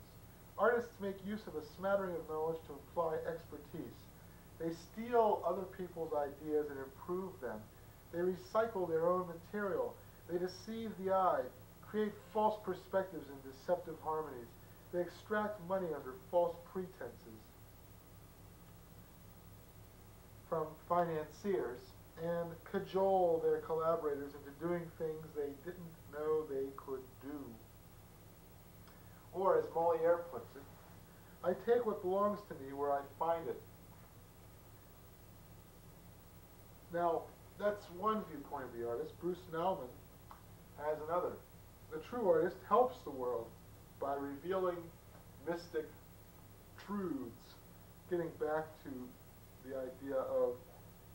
S1: Artists make use of a smattering of knowledge to imply expertise. They steal other people's ideas and improve them. They recycle their own material. They deceive the eye, create false perspectives and deceptive harmonies. They extract money under false pretenses from financiers and cajole their collaborators into doing things they didn't know they could do. Or, as Molière puts it, I take what belongs to me where I find it. Now, that's one viewpoint of the artist. Bruce Nauman has another. The true artist helps the world by revealing mystic truths, getting back to the idea of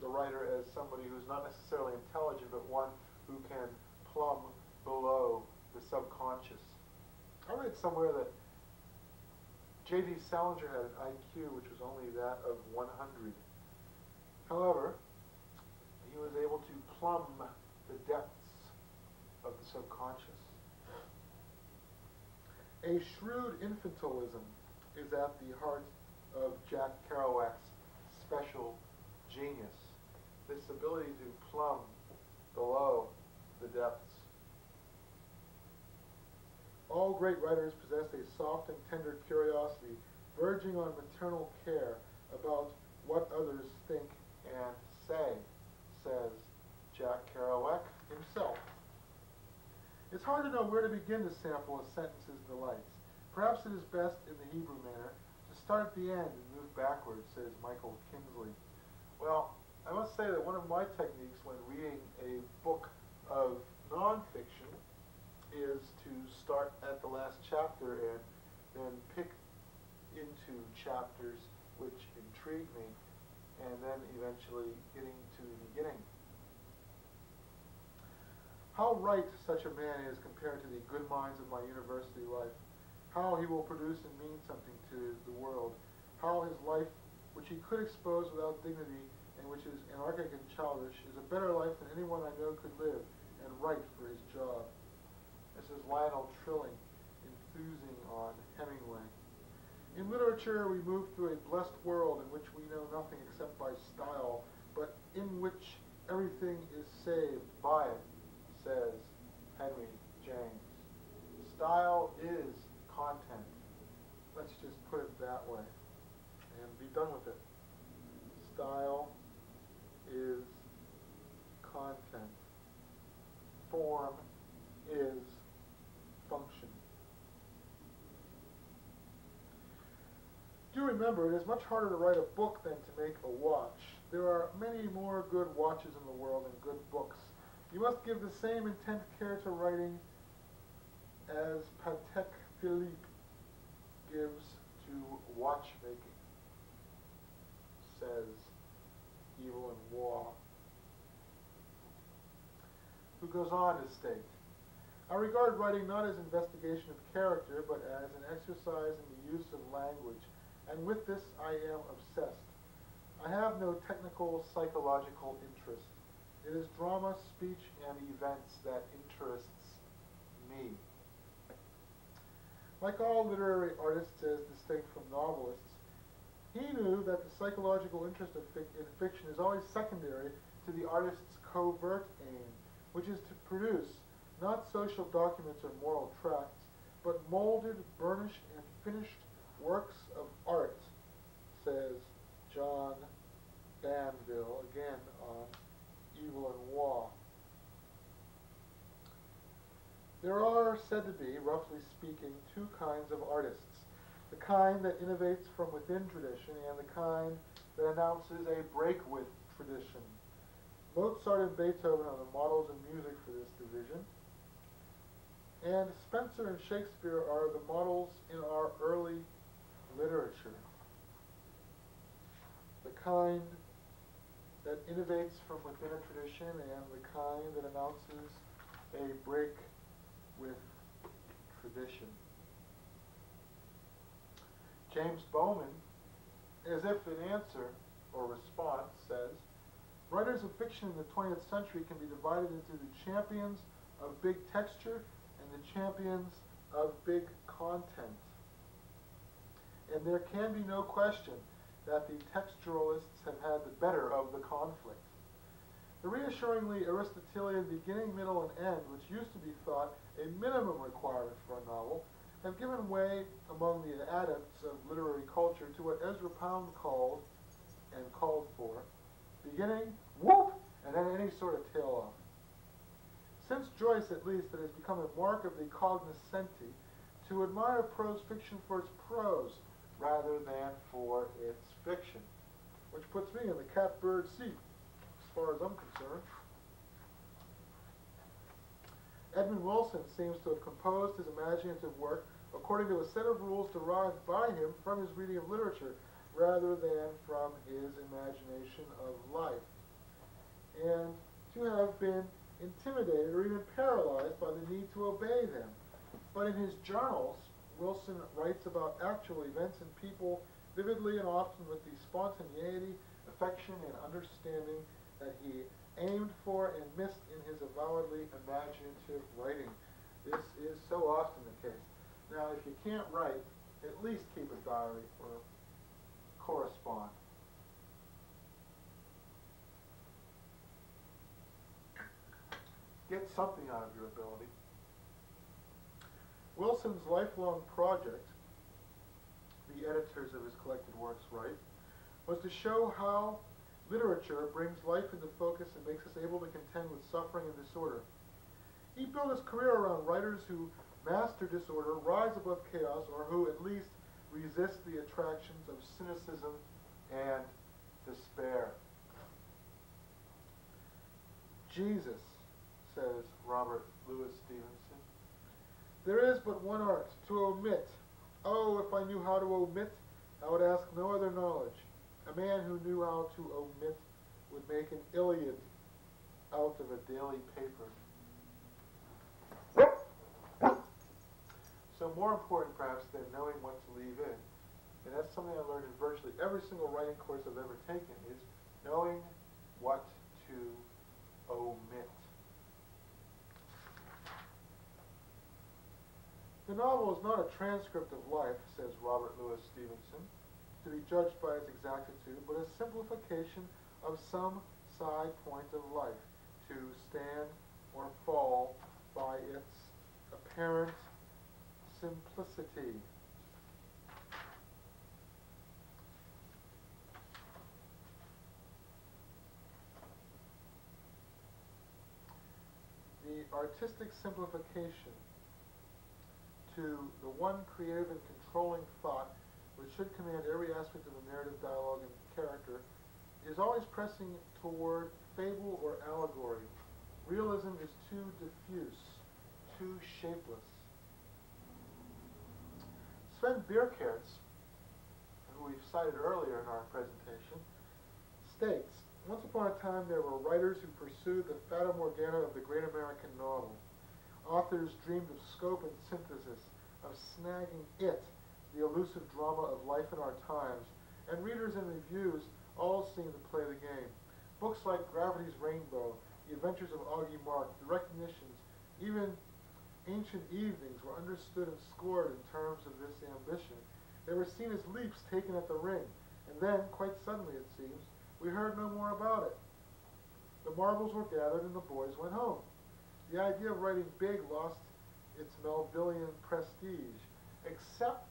S1: the writer as somebody who's not necessarily intelligent, but one who can plumb below the subconscious. I read somewhere that J.D. Salinger had an IQ which was only that of 100. However, he was able to plumb the depths of the subconscious. A shrewd infantilism is at the heart of Jack Kerouac's special genius, this ability to plumb below the depths. All great writers possess a soft and tender curiosity, verging on maternal care about what others think and say, says Jack Kerouac himself. It's hard to know where to begin to sample a sentence's delights. Perhaps it is best, in the Hebrew manner, to start at the end and move backwards, says Michael Kinsley. Well, I must say that one of my techniques when reading a book of nonfiction is to start at the last chapter and then pick into chapters which intrigue me, and then eventually getting to the beginning. How right such a man is compared to the good minds of my university life. How he will produce and mean something to the world. How his life, which he could expose without dignity and which is anarchic and childish, is a better life than anyone I know could live and write for his job. This is Lionel Trilling enthusing on Hemingway. In literature, we move through a blessed world in which we know nothing except by style, but in which everything is saved by it, says Henry James. Style is content. Let's just put it that way and be done with it. Style is content. Form is function. Do remember, it is much harder to write a book than to make a watch. There are many more good watches in the world than good books. You must give the same intent care to writing as Patek Philippe gives to watchmaking, says Evil and War, who goes on to state, I regard writing not as investigation of character, but as an exercise in the use of language, and with this I am obsessed. I have no technical psychological interest. It is drama, speech, and events that interests me. Like all literary artists as distinct from novelists, he knew that the psychological interest in fiction is always secondary to the artist's covert aim, which is to produce not social documents or moral tracts, but molded, burnished, and finished works of art, says John Banville, again on Evil and War. There are said to be, roughly speaking, two kinds of artists. The kind that innovates from within tradition and the kind that announces a break with tradition. Mozart and Beethoven are the models of music for this division, and Spencer and Shakespeare are the models in our early literature. The kind that innovates from within a tradition and the kind that announces a break with tradition. James Bowman, as if in answer or response, says, writers of fiction in the 20th century can be divided into the champions of big texture and the champions of big content. And there can be no question that the textualists have had the better of the conflict. The reassuringly Aristotelian beginning, middle, and end, which used to be thought a minimum requirement for a novel, have given way among the adepts of literary culture to what Ezra Pound called for, beginning, whoop, and then any sort of tail off. Since Joyce, at least, it has become a mark of the cognoscenti to admire prose fiction for its prose rather than for its fiction, which puts me in the catbird seat, as far as I'm concerned. Edmund Wilson seems to have composed his imaginative work according to a set of rules derived by him from his reading of literature, rather than from his imagination of life, and to have been intimidated or even paralyzed by the need to obey them. But in his journals, Wilson writes about actual events and people vividly and often with the spontaneity, affection, and understanding that he aimed for and missed in his avowedly imaginative writing. This is so often the case. Now, if you can't write, at least keep a diary or correspond. Get something out of your ability. Wilson's lifelong project, the editors of his collected works write, was to show how literature brings life into focus and makes us able to contend with suffering and disorder. He built his career around writers who master disorder, rise above chaos, or who at least resist the attractions of cynicism and despair. Jesus, says Robert Louis Stevenson, there is but one art, to omit. Oh, if I knew how to omit, I would ask no other knowledge. A man who knew how to omit would make an Iliad out of a daily paper. So more important, perhaps, than knowing what to leave in, and that's something I learned in virtually every single writing course I've ever taken, is knowing what to omit. The novel is not a transcript of life, says Robert Louis Stevenson, to be judged by its exactitude, but a simplification of some side point of life, to stand or fall by its apparent simplicity. The artistic simplification to the one creative and controlling thought which should command every aspect of the narrative, dialogue, and character, is always pressing toward fable or allegory. Realism is too diffuse, too shapeless. Sven Bierkertz, who we've cited earlier in our presentation, states, once upon a time there were writers who pursued the fata morgana of the great American novel. Authors dreamed of scope and synthesis, of snagging it, the elusive drama of life in our times, and readers and reviews all seemed to play the game. Books like Gravity's Rainbow, The Adventures of Augie Mark, The Recognitions, even Ancient Evenings were understood and scored in terms of this ambition. They were seen as leaps taken at the ring, and then, quite suddenly it seems, we heard no more about it. The marbles were gathered and the boys went home. The idea of writing big lost its Melvillian prestige, except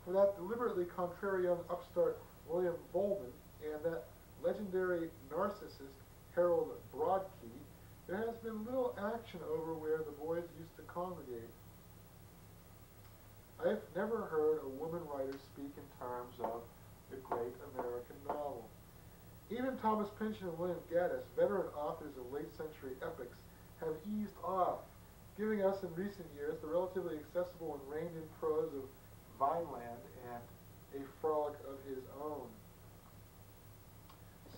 S1: for that deliberately contrary young upstart William Bolden and that legendary narcissist Harold Broadkey. There has been little action over where the boys used to congregate. I've never heard a woman writer speak in terms of the great American novel. Even Thomas Pynchon and William Gaddis, veteran authors of late-century epics, have eased off, giving us in recent years the relatively accessible and reined-in prose of Vineland and A Frolic of His Own.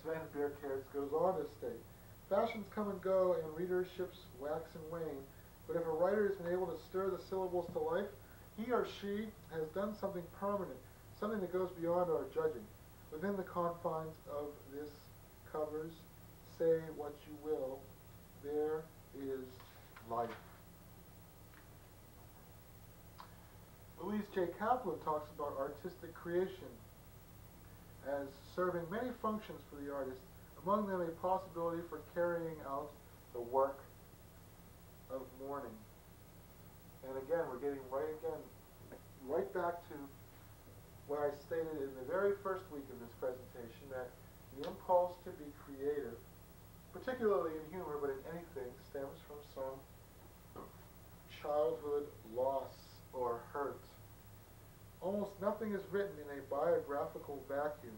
S1: Sven Bierkertz goes on to state, fashions come and go and readerships wax and wane, but if a writer has been able to stir the syllables to life, he or she has done something permanent, something that goes beyond our judging. Within the confines of this covers, say what you will, there is life. Louise J. Kaplan talks about artistic creation as serving many functions for the artist, among them a possibility for carrying out the work of mourning. And again, we're getting right back to what I stated in the very first week of this presentation, that the impulse to be creative, particularly in humor, but in anything, stems from some childhood loss or hurt. Almost nothing is written in a biographical vacuum.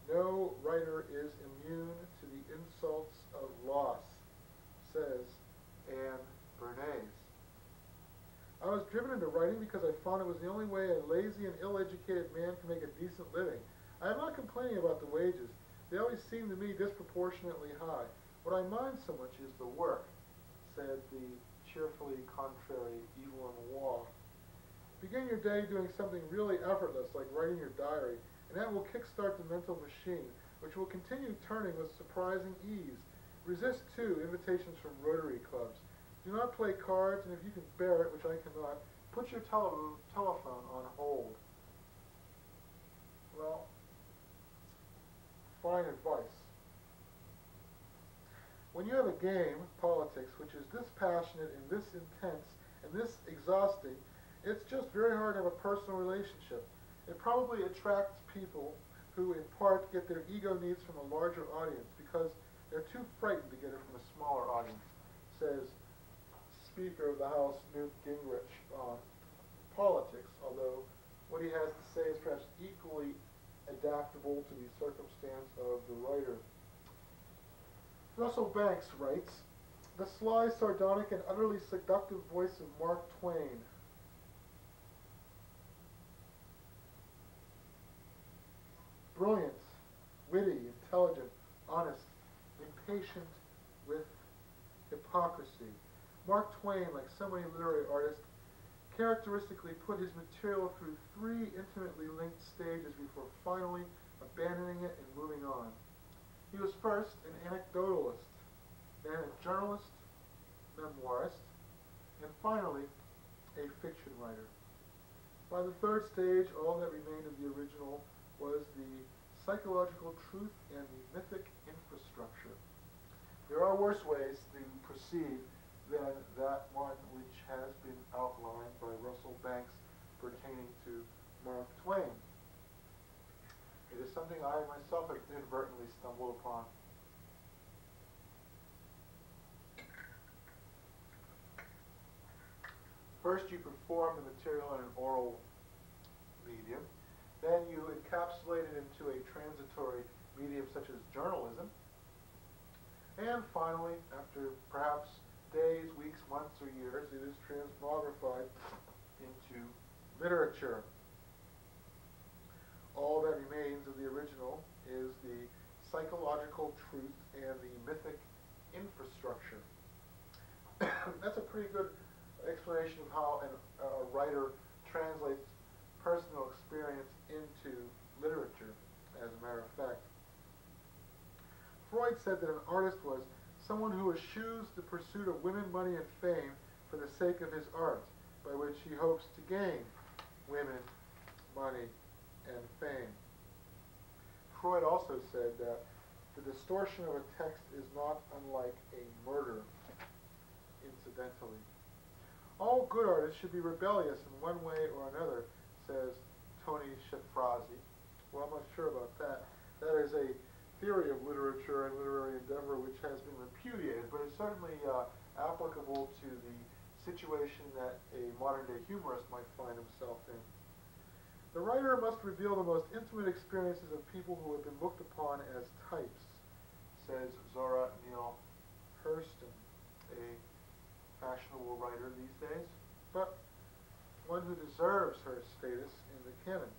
S1: No writer is immune to the insults of loss, says Anne Bernays. I was driven into writing because I found it was the only way a lazy and ill-educated man can make a decent living. I am not complaining about the wages. They always seem to me disproportionately high. What I mind so much is the work, said the cheerfully contrary Evelyn Waugh. Begin your day doing something really effortless, like writing your diary, and that will kickstart the mental machine, which will continue turning with surprising ease. Resist, too, invitations from Rotary clubs. Do not play cards, and if you can bear it, which I cannot, put your telephone on hold. Well, fine advice. When you have a game, politics, which is this passionate and this intense and this exhausting, it's just very hard to have a personal relationship. It probably attracts people who in part get their ego needs from a larger audience because they're too frightened to get it from a smaller audience, says Speaker of the House Newt Gingrich on politics, although what he has to say is perhaps equally adaptable to the circumstance of the writer. Russell Banks writes, the sly, sardonic, and utterly seductive voice of Mark Twain. Brilliant, witty, intelligent, honest, impatient with hypocrisy. Mark Twain, like so many literary artists, characteristically put his material through three intimately linked stages before finally abandoning it and moving on. He was first an anecdotalist, then a journalist, memoirist, and finally a fiction writer. By the third stage, all that remained of the original was the psychological truth and the mythic infrastructure. There are worse ways to proceed than that one which has been outlined by Russell Banks pertaining to Mark Twain. It is something I myself have inadvertently stumbled upon. First, you perform the material in an oral medium, into a transitory medium such as journalism. And finally, after perhaps days, weeks, months, or years, it is transmogrified into literature. All that remains of the original is the psychological truth and the mythic infrastructure. That's a pretty good explanation of how a writer translates personal experience into literature, as a matter of fact. Freud said that an artist was someone who eschews the pursuit of women, money, and fame for the sake of his art, by which he hopes to gain women, money, and fame. Freud also said that the distortion of a text is not unlike a murder, incidentally. All good artists should be rebellious in one way or another, says Tony Shafrazi. Well, I'm not sure about that. That is a theory of literature and literary endeavor which has been repudiated, but it's certainly applicable to the situation that a modern-day humorist might find himself in. The writer must reveal the most intimate experiences of people who have been looked upon as types, says Zora Neale Hurston, a fashionable writer these days, but one who deserves her status in the canon.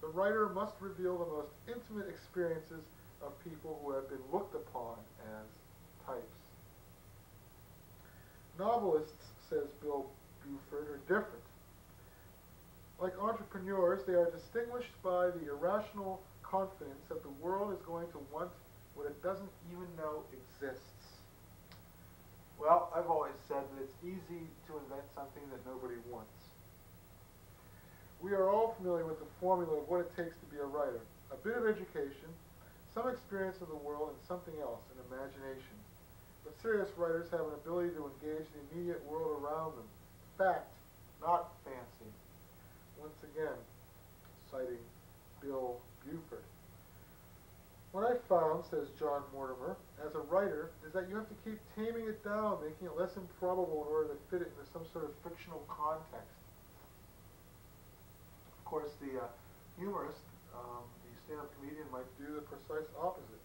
S1: The writer must reveal the most intimate experiences of people who have been looked upon as types. Novelists, says Bill Buford, are different. Like entrepreneurs, they are distinguished by the irrational confidence that the world is going to want what it doesn't even know exists. Well, I've always said that it's easy to invent something that nobody wants. We are all familiar with the formula of what it takes to be a writer. A bit of education, some experience of the world, and something else, an imagination. But serious writers have an ability to engage the immediate world around them. Fact, not fancy. Once again, citing Bill Buford. What I found, says John Mortimer, as a writer, is that you have to keep taming it down, making it less improbable in order to fit it into some sort of fictional context. Of course, the humorist, the stand-up comedian, might do the precise opposite.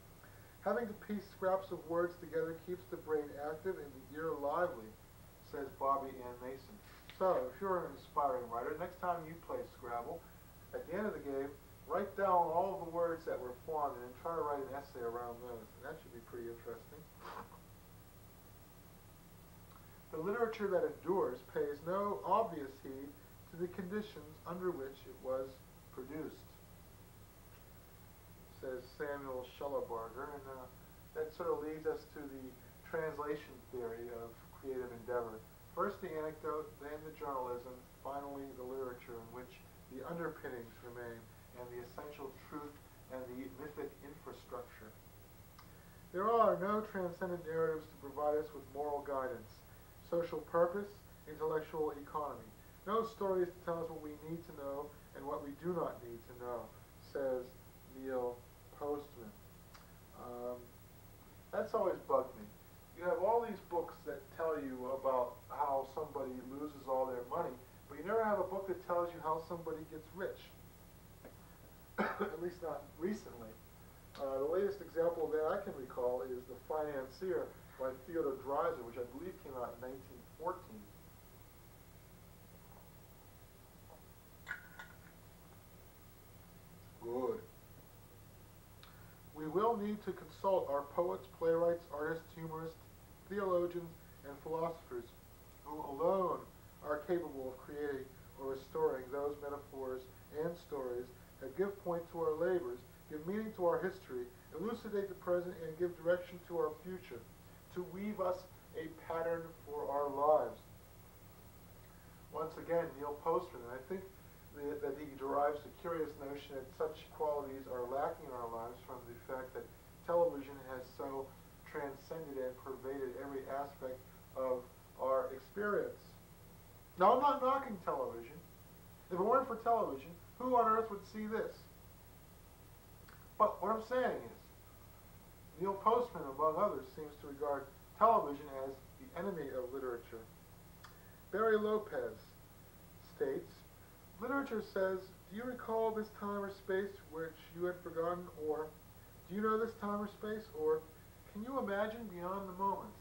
S1: Having to piece scraps of words together keeps the brain active and the ear lively, says Bobby Ann Mason. So, if you're an aspiring writer, next time you play Scrabble, at the end of the game, write down all of the words that were formed and then try to write an essay around those. And that should be pretty interesting. The literature that endures pays no obvious heed to the conditions under which it was produced, says Samuel Shellabarger. And that sort of leads us to the translation theory of creative endeavor. First the anecdote, then the journalism, finally the literature in which the underpinnings remain and the essential truth and the mythic infrastructure. There are no transcendent narratives to provide us with moral guidance, social purpose, intellectual economy. No stories to tell us what we need to know and what we do not need to know, says Neil Postman. That's always bugged me. You have all these books that tell you about how somebody loses all their money, but you never have a book that tells you how somebody gets rich. At least not recently. The latest example of that I can recall is The Financier by Theodore Dreiser, which I believe came out in 1914. Good. We will need to consult our poets, playwrights, artists, humorists, theologians, and philosophers, who alone are capable of creating or restoring those metaphors and stories that give point to our labors, give meaning to our history, elucidate the present, and give direction to our future, to weave us a pattern for our lives. Once again, Neil Postman, and I think that he derives the curious notion that such qualities are lacking in our lives from the fact that television has so transcended and pervaded every aspect of our experience. Now, I'm not knocking television. If it weren't for television, who on earth would see this? But what I'm saying is, Neil Postman, among others, seems to regard television as the enemy of literature. Barry Lopez states, literature says Do you recall this time or space which you had forgotten? Or do you know this time or space? Or can you imagine beyond the moment?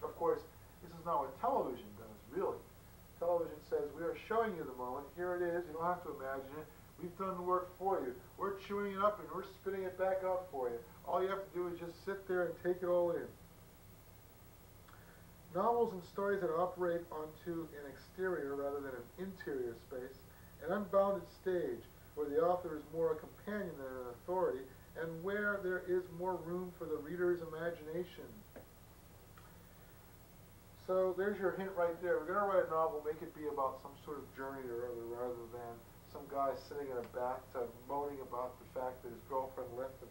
S1: Of course, this is not what television does, really. Television says, we are showing you the moment. Here it is. You don't have to imagine it. We've done the work for you. We're chewing it up and we're spitting it back out for you. All you have to do is just sit there and take it all in. Novels and stories that operate onto an exterior rather than an interior space, an unbounded stage where the author is more a companion than an authority, and where there is more room for the reader's imagination. So there's your hint right there. We're going to write a novel, make it be about some sort of journey or other, rather than some guy sitting in a bathtub moaning about the fact that his girlfriend left him.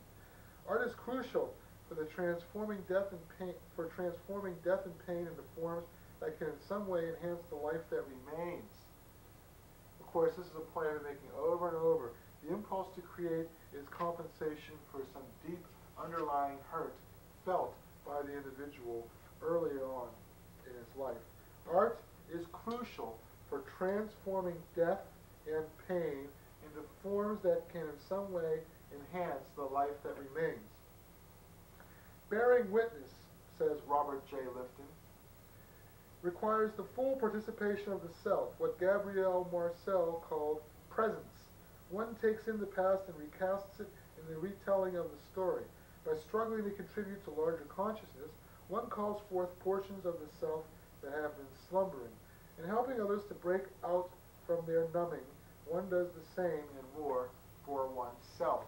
S1: Art is crucial for transforming death and pain into forms that can in some way enhance the life that remains. Of course, this is a point I've been making over and over. The impulse to create is compensation for some deep underlying hurt felt by the individual early on in his life. Art is crucial for transforming death and pain into forms that can in some way enhance the life that remains. Bearing witness, says Robert J. Lifton, requires the full participation of the self, what Gabriel Marcel called presence. One takes in the past and recasts it in the retelling of the story. By struggling to contribute to larger consciousness, one calls forth portions of the self that have been slumbering. In helping others to break out from their numbing, one does the same and more for oneself.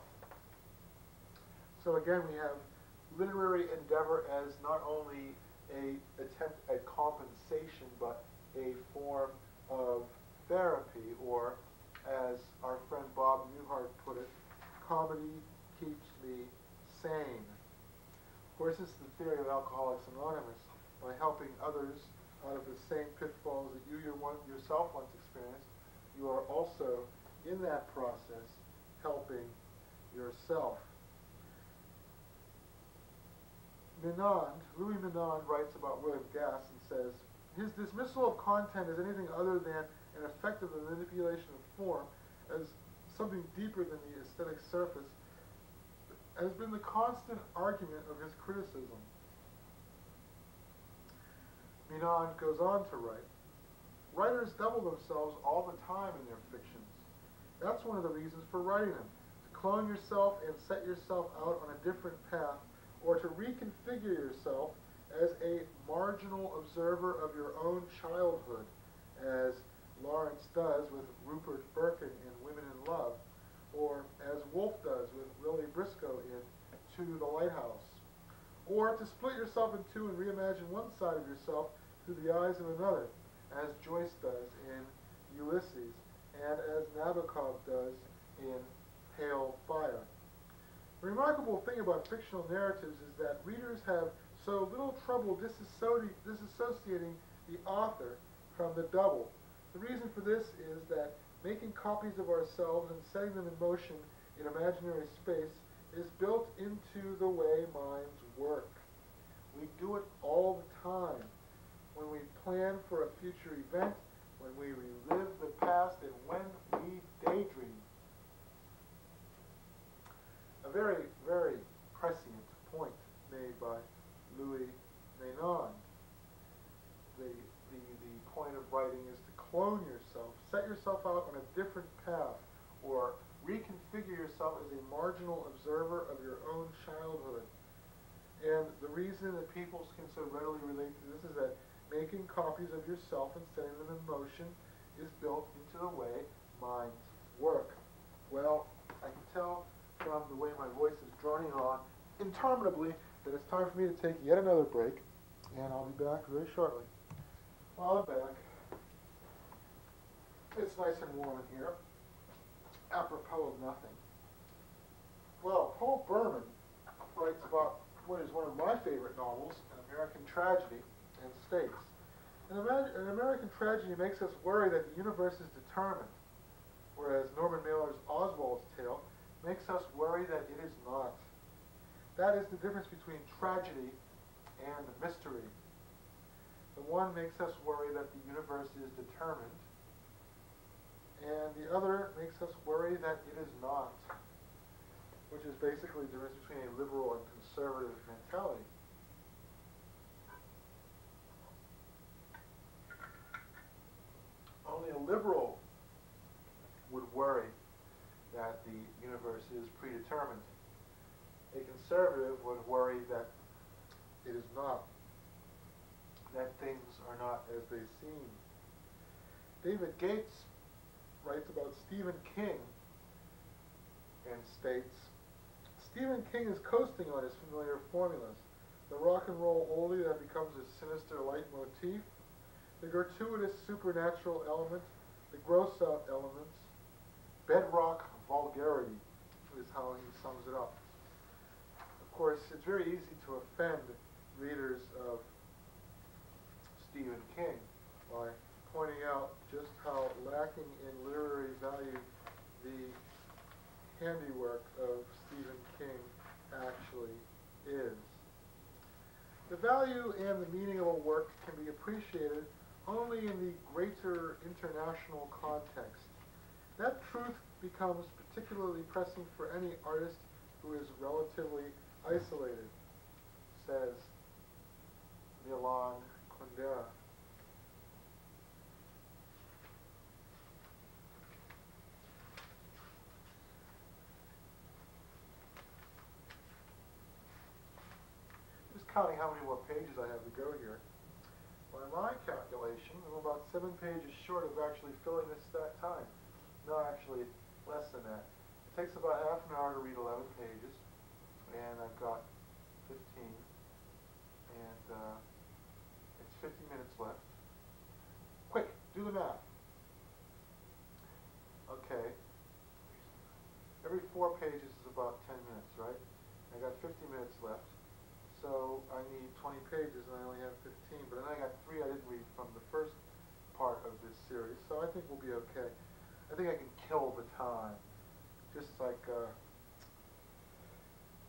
S1: So again, we have literary endeavor as not only an attempt at compensation, but a form of therapy, or as our friend Bob Newhart put it, comedy keeps me sane. Of course, this is the theory of Alcoholics Anonymous. By helping others out of the same pitfalls that you yourself once experienced, you are also, in that process, helping yourself. Louis Menand writes about William Gass and says, his dismissal of content as anything other than an effect of the manipulation of form, as something deeper than the aesthetic surface, has been the constant argument of his criticism. Menand goes on to write, writers double themselves all the time in their fictions. That's one of the reasons for writing them, to clone yourself and set yourself out on a different path, or to reconfigure yourself as a marginal observer of your own childhood, as Lawrence does with Rupert Birkin in Women in Love, or as Woolf does with Lily Briscoe in To the Lighthouse, or to split yourself in two and reimagine one side of yourself through the eyes of another, as Joyce does in Ulysses, and as Nabokov does in Pale Fire. The remarkable thing about fictional narratives is that readers have so little trouble disassociating the author from the double. The reason for this is that making copies of ourselves and setting them in motion in imaginary space is built into the way minds work. We do it all the time. When we plan for a future event, when we relive the past, and when we daydream. A very, very prescient point made by Louis Menand. The point of writing is to clone yourself, set yourself out on a different path, or reconfigure yourself as a marginal observer of your own childhood. And the reason that people can so readily relate to this is that making copies of yourself and setting them in motion is built into the way minds work. Well, I can tell from the way my voice is droning on interminably that it's time for me to take yet another break, and I'll be back very shortly. While I'm back, it's nice and warm in here, apropos of nothing. Well, Paul Berman writes about what is one of my favorite novels, An American Tragedy, and states, An American Tragedy makes us worry that the universe is determined, whereas Norman Mailer's Oswald's Tale makes us worry that it is not. That is the difference between tragedy and mystery. The one makes us worry that the universe is determined, and the other makes us worry that it is not, which is basically the difference between a liberal and conservative mentality. Only a liberal would worry that the universe is predetermined. A conservative would worry that it is not, that things are not as they seem. David Gates writes about Stephen King and states, Stephen King is coasting on his familiar formulas. The rock and roll oldie that becomes his sinister leitmotif, the gratuitous supernatural element, the gross-out elements, bedrock vulgarity is how he sums it up. Of course, it's very easy to offend readers of Stephen King by pointing out just how lacking in literary value the handiwork of Stephen King actually is. The value and the meaning of a work can be appreciated only in the greater international context. That truth becomes particularly pressing for any artist who is relatively isolated, says Milan Kundera. Just counting how many more pages I have to go here. By my calculation, I'm about 7 pages short of actually filling this time. No, actually, less than that. It takes about half an hour to read 11 pages, and I've got 15, and it's 50 minutes left. Quick, do the math. Okay. Every 4 pages is about 10 minutes, right? I got 50 minutes left. So I need 20 pages and I only have 15, but then I got 3 I didn't read from the first part of this series, so I think we'll be okay. I think I can kill the time. Just like,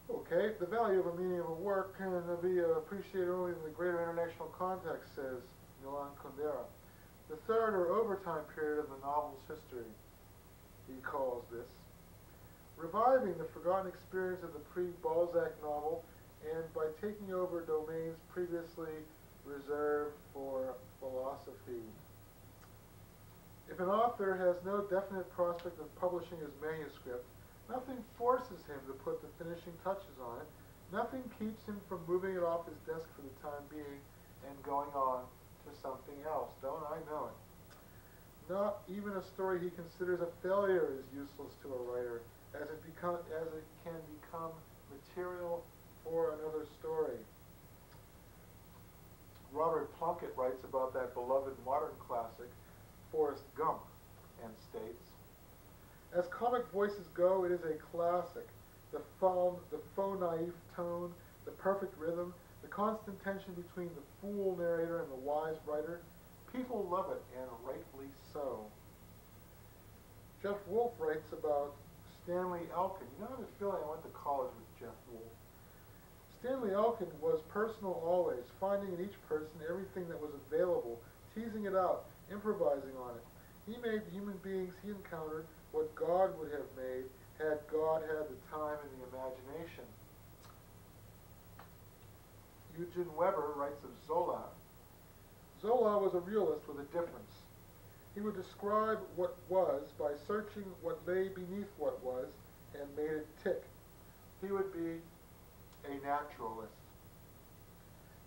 S1: okay, the value of a meaning of a work can be appreciated only in the greater international context, says Milan Kundera. The third or overtime period of the novel's history, he calls this. Reviving the forgotten experience of the pre-Balzac novel, and by taking over domains previously reserved for philosophy. If an author has no definite prospect of publishing his manuscript, nothing forces him to put the finishing touches on it. Nothing keeps him from moving it off his desk for the time being and going on to something else. Don't I know it? Not even a story he considers a failure is useless to a writer, as it can become material for another story. Robert Plunkett writes about that beloved modern classic, Forrest Gump, and states, as comic voices go, it is a classic. The faux naïve tone, the perfect rhythm, the constant tension between the fool narrator and the wise writer. People love it, and rightly so. Jeff Wolfe writes about Stanley Elkin. You know, I have a feeling I went to college with Jeff Wolfe. Stanley Elkin was personal always, finding in each person everything that was available, teasing it out, improvising on it. He made the human beings he encountered what God would have made had God had the time and the imagination. Eugene Weber writes of Zola. Zola was a realist with a difference. He would describe what was by searching what lay beneath what was and made it tick. He would be a naturalist.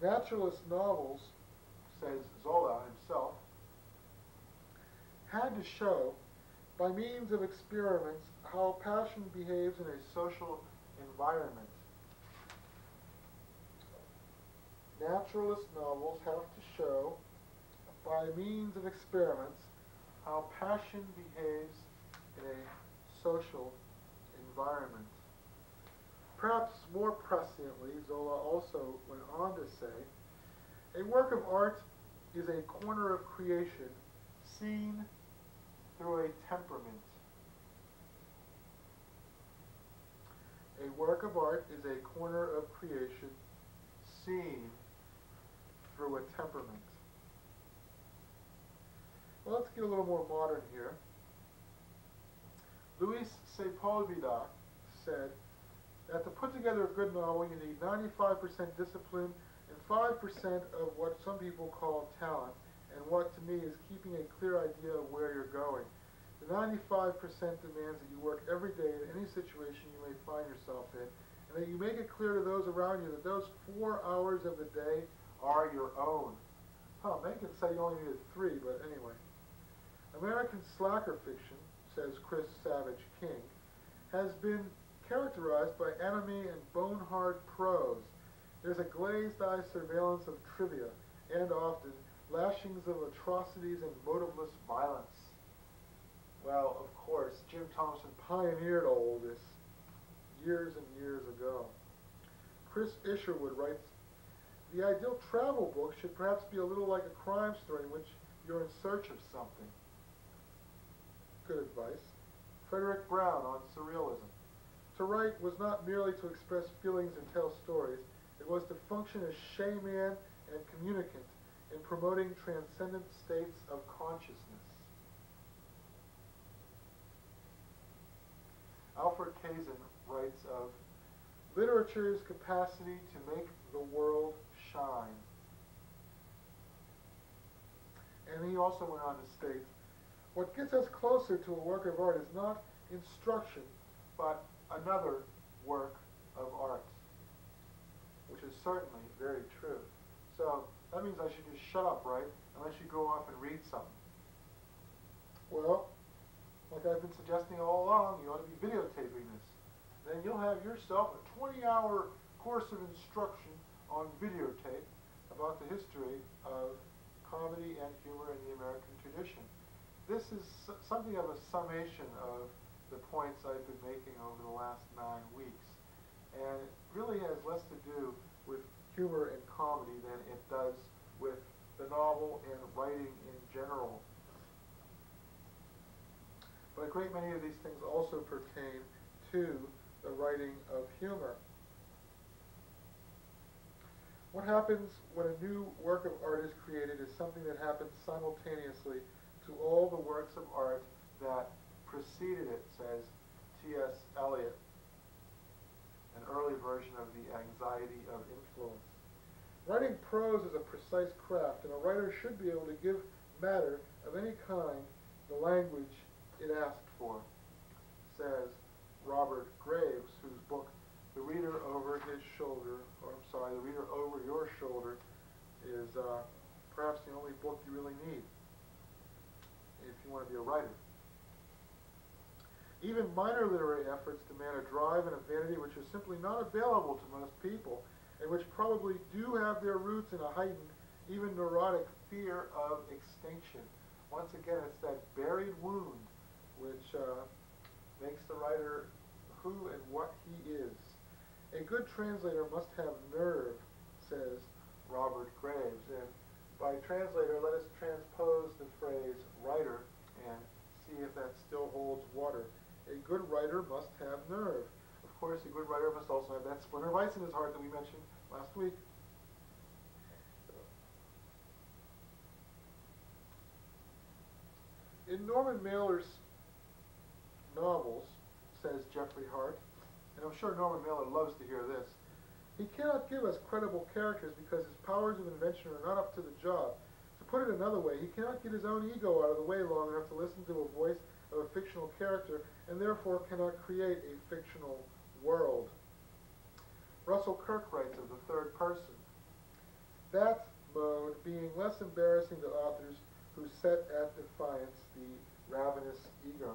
S1: Naturalist novels, says Zola himself, had to show, by means of experiments, how passion behaves in a social environment. Naturalist novels have to show, by means of experiments, how passion behaves in a social environment. Perhaps more presciently, Zola also went on to say, a work of art is a corner of creation seen through a temperament. A work of art is a corner of creation seen through a temperament. Well, let's get a little more modern here. Louis Sepulveda said that to put together a good novel, you need 95% discipline and 5% of what some people call talent, and what to me is keeping a clear idea of where you're going. The 95% demands that you work every day in any situation you may find yourself in, and that you make it clear to those around you that those 4 hours of the day are your own. Huh, many can say you only needed 3, but anyway. American slacker fiction, says Chris Savage King, has been characterized by anime and bone-hard prose. There's a glazed-eye surveillance of trivia, and often lashings of atrocities and motiveless violence. Well, of course, Jim Thompson pioneered all this years and years ago. Chris Isherwood writes, the ideal travel book should perhaps be a little like a crime story in which you're in search of something. Good advice. Frederick Brown on surrealism. To write was not merely to express feelings and tell stories, it was to function as shayman and communicant in promoting transcendent states of consciousness. Alfred Kazin writes of literature's capacity to make the world shine. And he also went on to state, what gets us closer to a work of art is not instruction, but another work of art, which is certainly very true. So that means I should just shut up, right? Unless you go off and read something. Well, like I've been suggesting all along, you ought to be videotaping this. Then you'll have yourself a 20-hour course of instruction on videotape about the history of comedy and humor in the American tradition. This is something of a summation of the points I've been making over the last 9 weeks. And it really has less to do with humor and comedy than it does with the novel and writing in general. But a great many of these things also pertain to the writing of humor. What happens when a new work of art is created is something that happens simultaneously to all the works of art that preceded it, says T.S. Eliot, an early version of the anxiety of influence. Writing prose is a precise craft, and a writer should be able to give matter of any kind the language it asked for, says Robert Graves, whose book, The Reader Over His Shoulder, or I'm sorry, The Reader Over Your Shoulder, is perhaps the only book you really need if you want to be a writer. Even minor literary efforts demand a drive and a vanity which are simply not available to most people, and which probably do have their roots in a heightened, even neurotic fear of extinction. Once again, it's that buried wound which makes the writer who and what he is. A good translator must have nerve, says Robert Graves. And by translator, let us transpose the phrase writer and see if that still holds water. A good writer must have nerve. Of course, a good writer must also have that splinter of ice in his heart that we mentioned last week. In Norman Mailer's novels, says Jeffrey Hart, and I'm sure Norman Mailer loves to hear this, he cannot give us credible characters because his powers of invention are not up to the job. To put it another way, he cannot get his own ego out of the way long enough to listen to a voice of a fictional character, and therefore cannot create a fictional world. Russell Kirk writes of the third person, that mode being less embarrassing to authors who set at defiance the ravenous ego.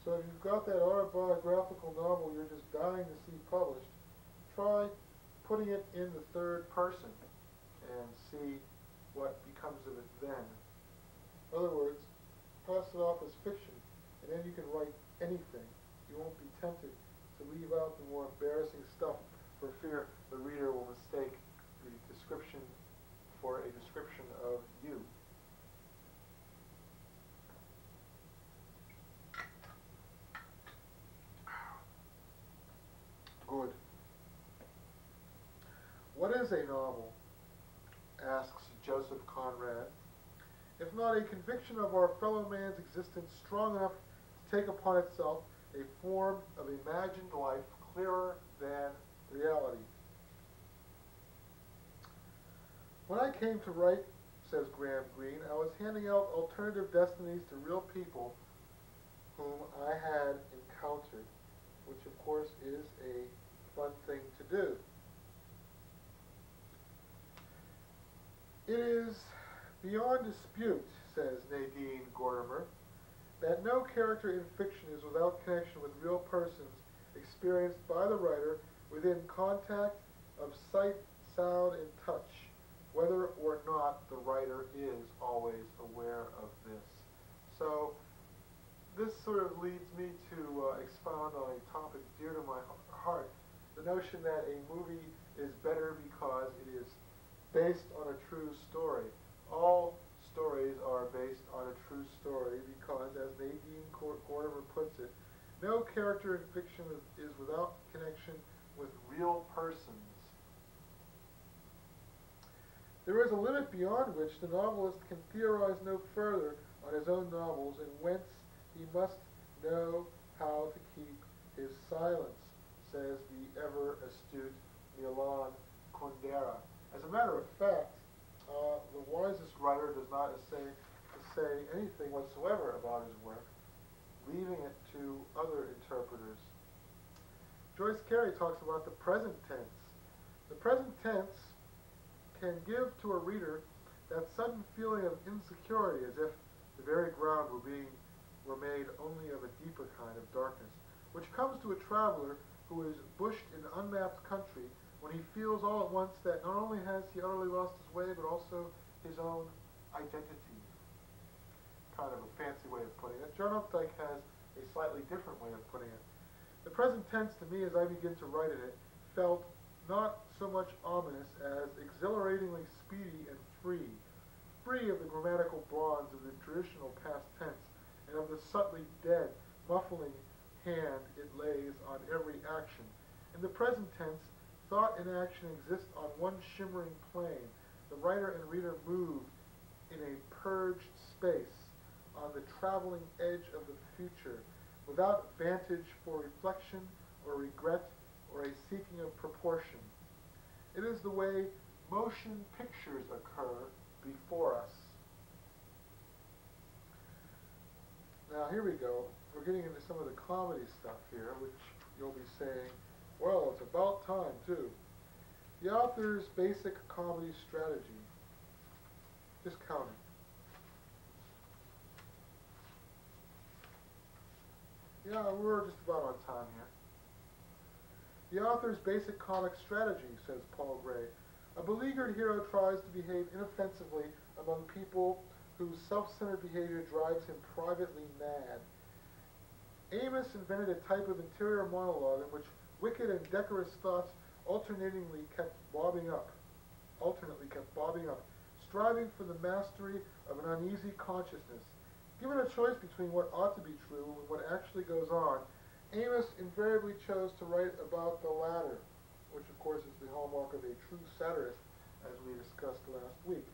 S1: So if you've got that autobiographical novel you're just dying to see published, try putting it in the third person and see what becomes of it then. In other words, pass it off as fiction, and then you can write anything. You won't be tempted to leave out the more embarrassing stuff for fear the reader will mistake the description for a description of you. Good. What is a novel? Asks Joseph Conrad. If not a conviction of our fellow man's existence strong enough to take upon itself a form of imagined life clearer than reality. When I came to write, says Graham Greene, I was handing out alternative destinies to real people whom I had encountered, which of course is a fun thing to do. It is beyond dispute, says Nadine Gordimer, that no character in fiction is without connection with real persons experienced by the writer within contact of sight, sound, and touch, whether or not the writer is always aware of this. So this sort of leads me to expound on a topic dear to my heart, the notion that a movie is better because it is based on a true story. All stories are based on a true story because, as Nadine Gordimer puts it, no character in fiction is without connection with real persons. There is a limit beyond which the novelist can theorize no further on his own novels, and whence he must know how to keep his silence, says the ever-astute Milan Kundera. As a matter of fact, the wisest writer does not say anything whatsoever about his work, leaving it to other interpreters. Joyce Carey talks about the present tense. The present tense can give to a reader that sudden feeling of insecurity, as if the very ground were made only of a deeper kind of darkness, which comes to a traveler who is bushed in unmapped country when he feels all at once that not only has he utterly lost his way, but also his own identity. Kind of a fancy way of putting it. John Updike has a slightly different way of putting it. The present tense, to me, as I begin to write in it, felt not so much ominous as exhilaratingly speedy and free of the grammatical bonds of the traditional past tense and of the subtly dead, muffling hand it lays on every action. In the present tense, thought and action exist on one shimmering plane. The writer and reader move in a purged space on the traveling edge of the future, without vantage for reflection or regret or a seeking of proportion. It is the way motion pictures occur before us. Now here we go. We're getting into some of the comedy stuff here, which you'll be saying, well, it's about time, too. The author's basic comedy strategy. Just counting. Yeah, we're just about on time here. The author's basic comic strategy, says Paul Gray. A beleaguered hero tries to behave inoffensively among people whose self-centered behavior drives him privately mad. Amos invented a type of interior monologue in which wicked and decorous thoughts alternately kept bobbing up, striving for the mastery of an uneasy consciousness. Given a choice between what ought to be true and what actually goes on, Amos invariably chose to write about the latter, which of course is the hallmark of a true satirist, as we discussed last week.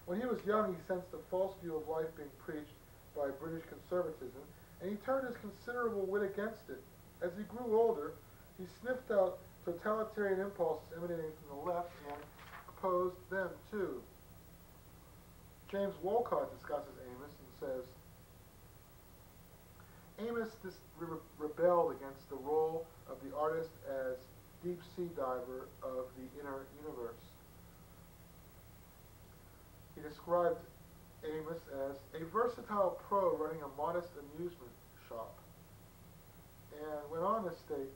S1: When he was young, he sensed a false view of life being preached by British conservatism, and he turned his considerable wit against it. As he grew older, he sniffed out totalitarian impulses emanating from the left and opposed them too. James Wolcott discusses Amos and says, Amos rebelled against the role of the artist as deep-sea diver of the inner universe. He described Amos as a versatile pro running a modest amusement shop, and went on to state,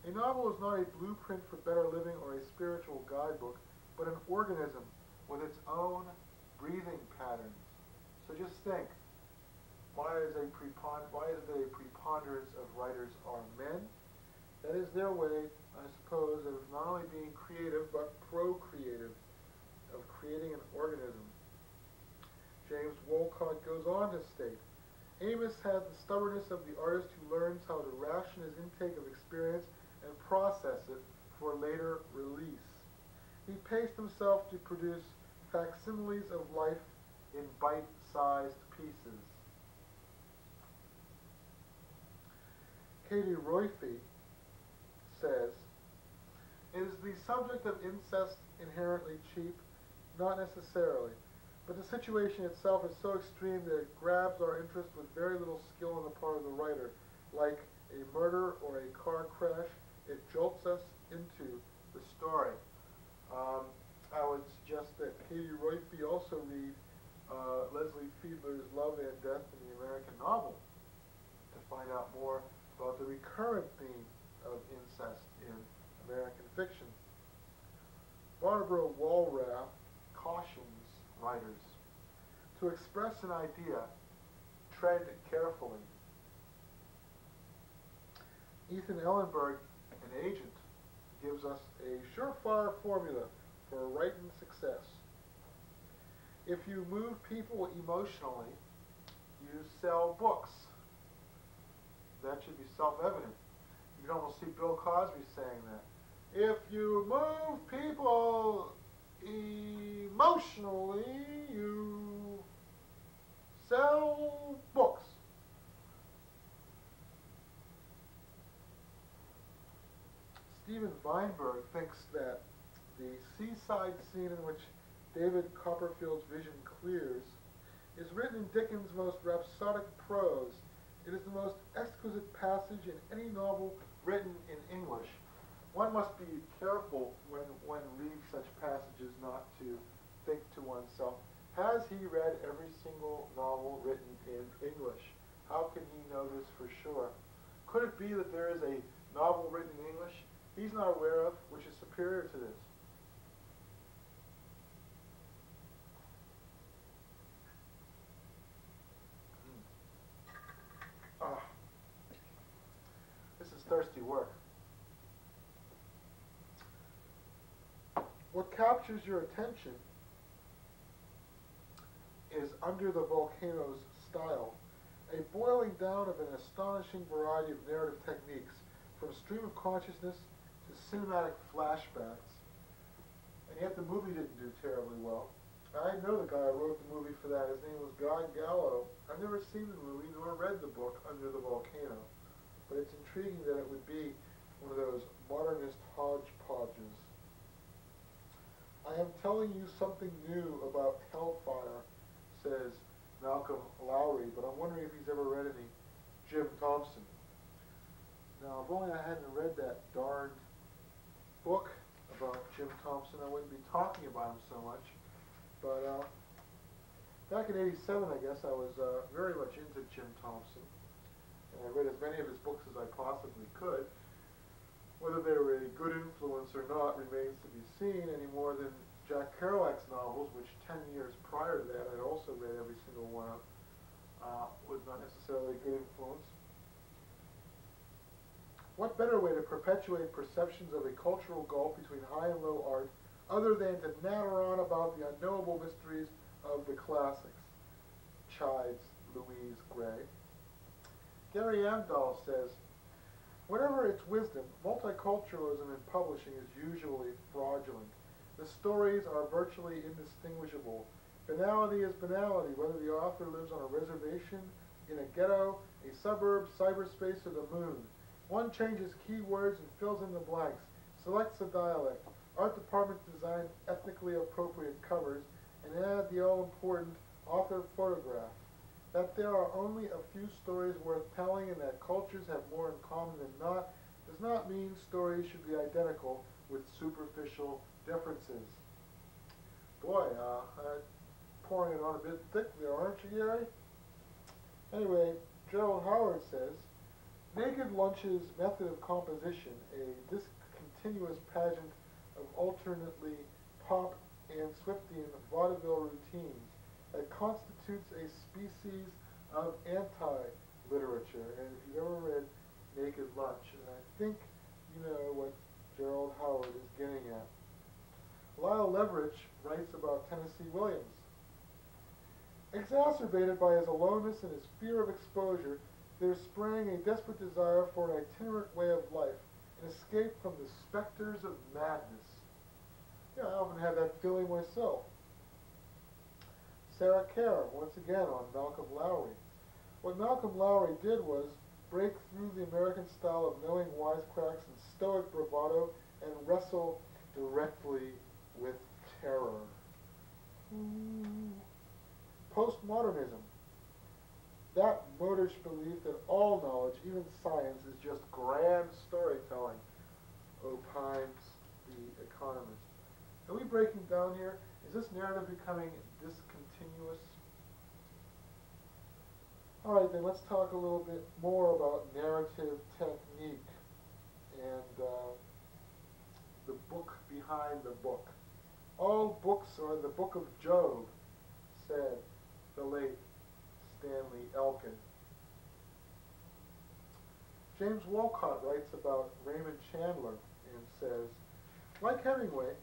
S1: a novel is not a blueprint for better living or a spiritual guidebook, but an organism with its own breathing patterns. So just think, why is it a preponderance of writers are men? That is their way, I suppose, of not only being creative, but procreative, of creating an organism. James Wolcott goes on to state, Amos had the stubbornness of the artist who learns how to ration his intake of experience and process it for later release. He paced himself to produce facsimiles of life in bite-sized pieces. Katie Royfee says, "Is the subject of incest inherently cheap? Not necessarily. But the situation itself is so extreme that it grabs our interest with very little skill on the part of the writer. Like a murder or a car crash, it jolts us into the story." I would suggest that Katie Royfee also read Leslie Fiedler's Love and Death in the American Novel to find out more about the recurrent theme of incest in American fiction. Barbara Walrath cautions writers to express an idea, tread carefully. Ethan Ellenberg, an agent, gives us a surefire formula for writing success. If you move people emotionally, you sell books. That should be self-evident. You can almost see Bill Cosby saying that. If you move people emotionally, you sell books. Steven Weinberg thinks that the seaside scene in which David Copperfield's vision clears is written in Dickens' most rhapsodic prose. It is the most exquisite passage in any novel written in English. One must be careful when one reads such passages not to think to oneself, has he read every single novel written in English? How can he know this for sure? Could it be that there is a novel written in English he's not aware of, which is superior to this? This is thirsty work. What captures your attention is Under the Volcano's style, a boiling down of an astonishing variety of narrative techniques, from stream of consciousness to cinematic flashbacks. And yet the movie didn't do terribly well. I know the guy who wrote the movie for that. His name was Guy Gallo. I've never seen the movie nor read the book Under the Volcano, but it's intriguing that it would be one of those modernist hodgepodges. I am telling you something new about Hellfire, says Malcolm Lowry, but I'm wondering if he's ever read any Jim Thompson. Now, if only I hadn't read that darned book about Jim Thompson, I wouldn't be talking about him so much. But back in '87, I guess, I was very much into Jim Thompson, and I read as many of his books as I possibly could. Whether they were a good influence or not remains to be seen, any more than Jack Kerouac's novels, which 10 years prior to that I'd also read every single one of, was not necessarily a good influence. What better way to perpetuate perceptions of a cultural gulf between high and low art other than to natter on about the unknowable mysteries of the classics, chides Louise Gray. Gary Amdahl says, whatever its wisdom, multiculturalism in publishing is usually fraudulent. The stories are virtually indistinguishable. Banality is banality, whether the author lives on a reservation, in a ghetto, a suburb, cyberspace, or the moon. One changes keywords and fills in the blanks, selects a dialect. Art department designs ethnically appropriate covers, and add the all-important author photograph. That there are only a few stories worth telling and that cultures have more in common than not does not mean stories should be identical with superficial differences. Boy, pouring it on a bit thick there, aren't you, Gary? Anyway, Gerald Howard says, Naked Lunch's method of composition, a discontinuous pageant of alternately pop and Swiftian vaudeville routines, that constitutes a species of anti-literature. And if you've ever read Naked Lunch, and I think you know what Gerald Howard is getting at. Lyle Leverich writes about Tennessee Williams. Exacerbated by his aloneness and his fear of exposure, there sprang a desperate desire for an itinerant way of life, an escape from the specters of madness. Yeah, I often have that feeling myself. Sarah Kerr, once again on Malcolm Lowry. What Malcolm Lowry did was break through the American style of knowing wisecracks and stoic bravado, and wrestle directly with terror. Postmodernism. That modish belief that all knowledge, even science, is just grand storytelling, opines the economist. Are we breaking down here? Is this narrative becoming discontinuous? All right, then let's talk a little bit more about narrative technique and the book behind the book. All books are the book of Job, said the late Stanley Elkin. James Wolcott writes about Raymond Chandler and says, like Hemingway,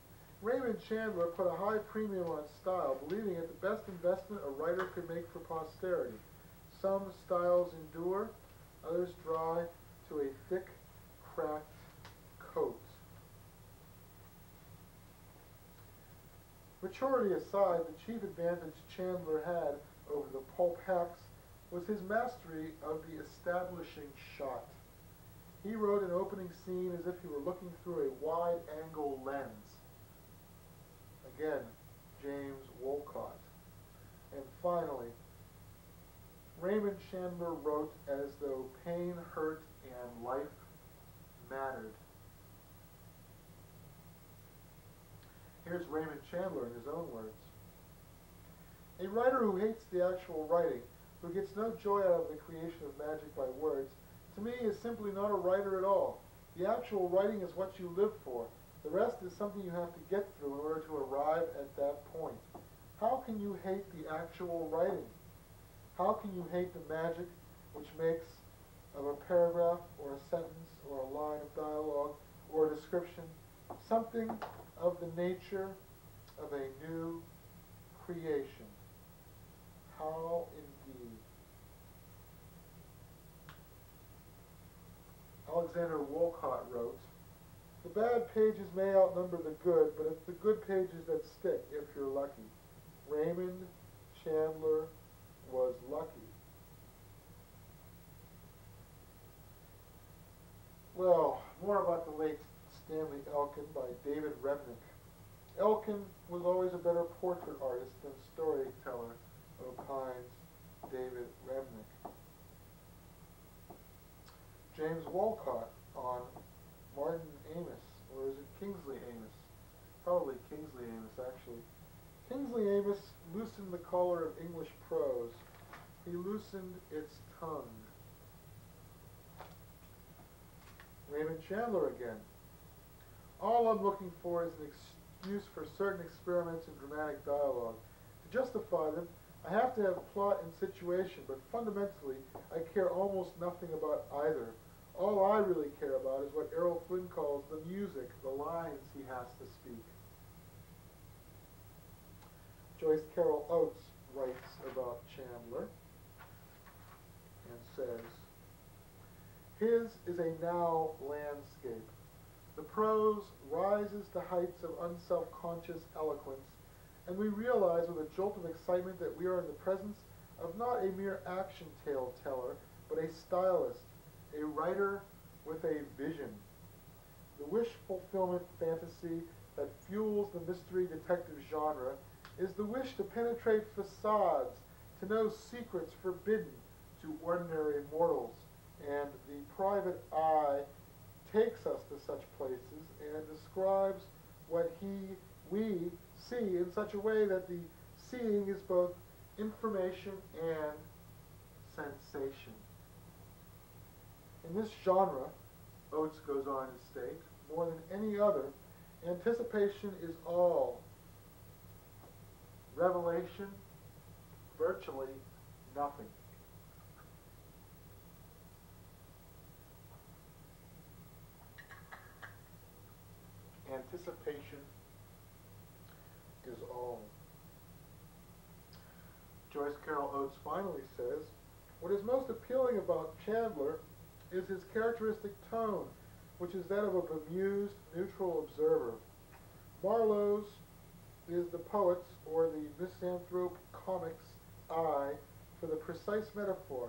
S1: Raymond Chandler put a high premium on style, believing it the best investment a writer could make for posterity. Some styles endure, others dry to a thick, cracked coat. Maturity aside, the chief advantage Chandler had over the pulp hacks was his mastery of the establishing shot. He wrote an opening scene as if he were looking through a wide-angle lens. Again, James Wolcott. And finally, Raymond Chandler wrote as though pain hurt and life mattered. Here's Raymond Chandler in his own words. A writer who hates the actual writing, who gets no joy out of the creation of magic by words, to me is simply not a writer at all. The actual writing is what you live for. The rest is something you have to get through in order to arrive at that point. How can you hate the actual writing? How can you hate the magic which makes of a paragraph or a sentence or a line of dialogue or a description something of the nature of a new creation? How indeed. Alexander Wolcott wrote, the bad pages may outnumber the good, but it's the good pages that stick if you're lucky. Raymond Chandler was lucky. Well, more about the late Stanley Elkin by David Remnick. Elkin was always a better portrait artist than storyteller, opines David Remnick. James Wolcott on Martin Amis, or is it Kingsley Amis? Probably Kingsley Amis, actually. Kingsley Amis loosened the collar of English prose. He loosened its tongue. Raymond Chandler again. All I'm looking for is an excuse for certain experiments in dramatic dialogue. To justify them, I have to have plot and situation, but fundamentally, I care almost nothing about either. All I really care about is what Errol Flynn calls the music, the lines he has to speak. Joyce Carol Oates writes about Chandler and says, his is a now landscape. The prose rises to heights of unself-conscious eloquence, and we realize with a jolt of excitement that we are in the presence of not a mere action tale teller, but a stylist, a writer with a vision. The wish fulfillment fantasy that fuels the mystery detective genre is the wish to penetrate facades, to know secrets forbidden to ordinary mortals, and the private eye takes us to such places and describes what we see in such a way that the seeing is both information and sensation. In this genre, Oates goes on to state, more than any other, anticipation is all. Revelation, virtually nothing. Anticipation is all. Joyce Carol Oates finally says, what is most appealing about Chandler is his characteristic tone, which is that of a bemused, neutral observer. Marlowe's is the poet's or the misanthrope comic's eye for the precise metaphor.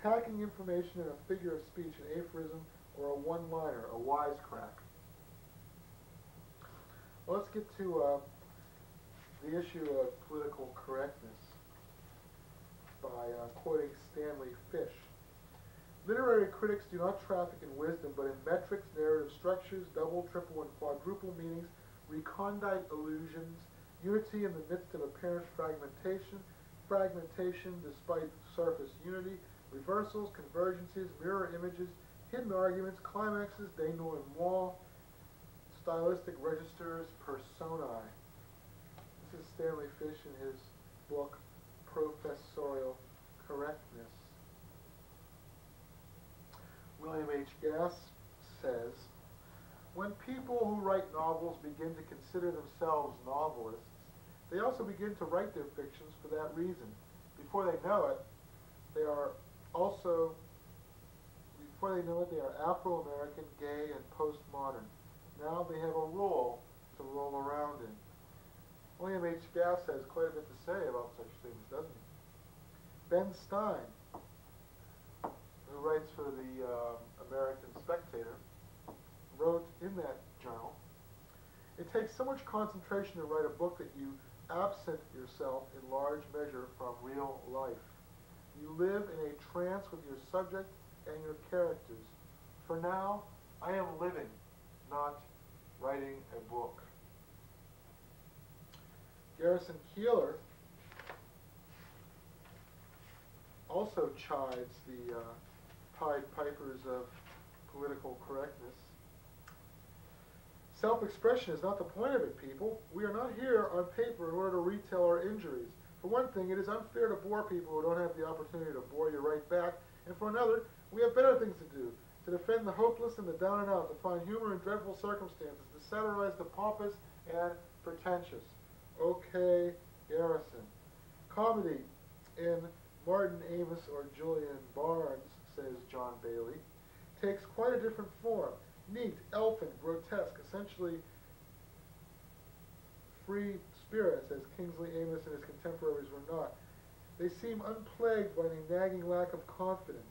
S1: packing information in a figure of speech, an aphorism, or a one-liner, a wisecrack. Well, let's get to the issue of political correctness by quoting Stanley Fish. Literary critics do not traffic in wisdom, but in metrics, narrative structures, double, triple, and quadruple meanings, recondite allusions, unity in the midst of apparent fragmentation, fragmentation despite surface unity, reversals, convergences, mirror images, hidden arguments, climaxes, denouements, stylistic registers, personae. This is Stanley Fish in his book, Professorial Correctness. William H. Gass says, when people who write novels begin to consider themselves novelists, they also begin to write their fictions for that reason. Before they know it, they are Afro-American, gay, and postmodern. Now they have a role to roll around in. William H. Gass has quite a bit to say about such things, doesn't he? Ben Stein, who writes for the American Spectator, wrote in that journal, it takes so much concentration to write a book that you absent yourself in large measure from real life. You live in a trance with your subject and your characters. For now, I am living, not writing a book. Garrison Keillor also chides the Pied Pipers of political correctness. Self-expression is not the point of it, people. We are not here on paper in order to retell our injuries. For one thing, it is unfair to bore people who don't have the opportunity to bore you right back. And for another, we have better things to do. To defend the hopeless and the down and out, to find humor in dreadful circumstances, to satirize the pompous and pretentious. O.K. Garrison. Comedy in Martin Amis or Julian Barnes, says John Bailey, takes quite a different form. Neat, elfin, grotesque, essentially free spirits, as Kingsley Amis and his contemporaries were not. They seem unplagued by any nagging lack of confidence.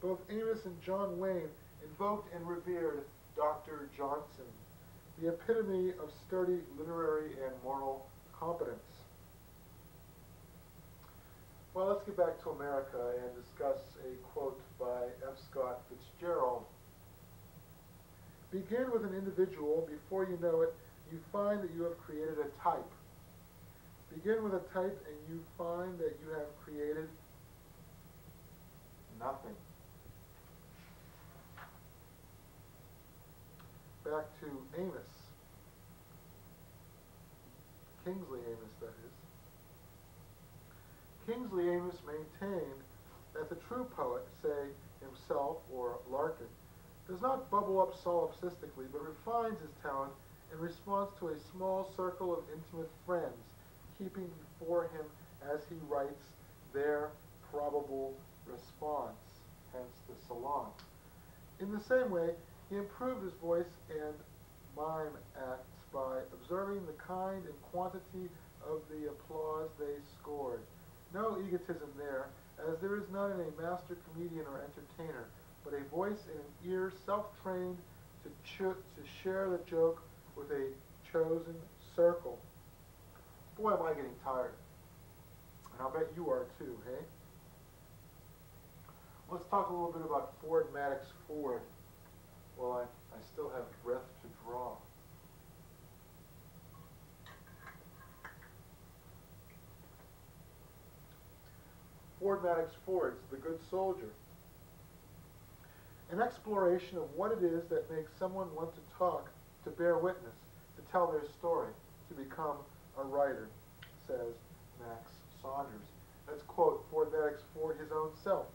S1: Both Amis and John Wayne invoked and revered Dr. Johnson, the epitome of sturdy literary and moral competence. Well, let's get back to America and discuss a quote by F. Scott Fitzgerald. Begin with an individual. Before you know it, you find that you have created a type. Begin with a type and you find that you have created nothing. Back to Amos. Kingsley Amis, that is. Kingsley Amis maintained that the true poet, say himself or Larkin, does not bubble up solipsistically, but refines his talent in response to a small circle of intimate friends, keeping before him as he writes their probable response, hence the salon. In the same way, he improved his voice and mime acts by observing the kind and quantity of the applause they scored. No egotism there, as there is none in a master comedian or entertainer, but a voice and an ear self-trained to share the joke with a chosen circle. Boy, am I getting tired. And I'll bet you are too, hey? Let's talk a little bit about Ford Madox Ford. Well, I still have breath to draw. Ford Madox Ford's The Good Soldier. An exploration of what it is that makes someone want to talk, to bear witness, to tell their story, to become a writer, says Max Saunders. Let's quote Ford Madox Ford his own self.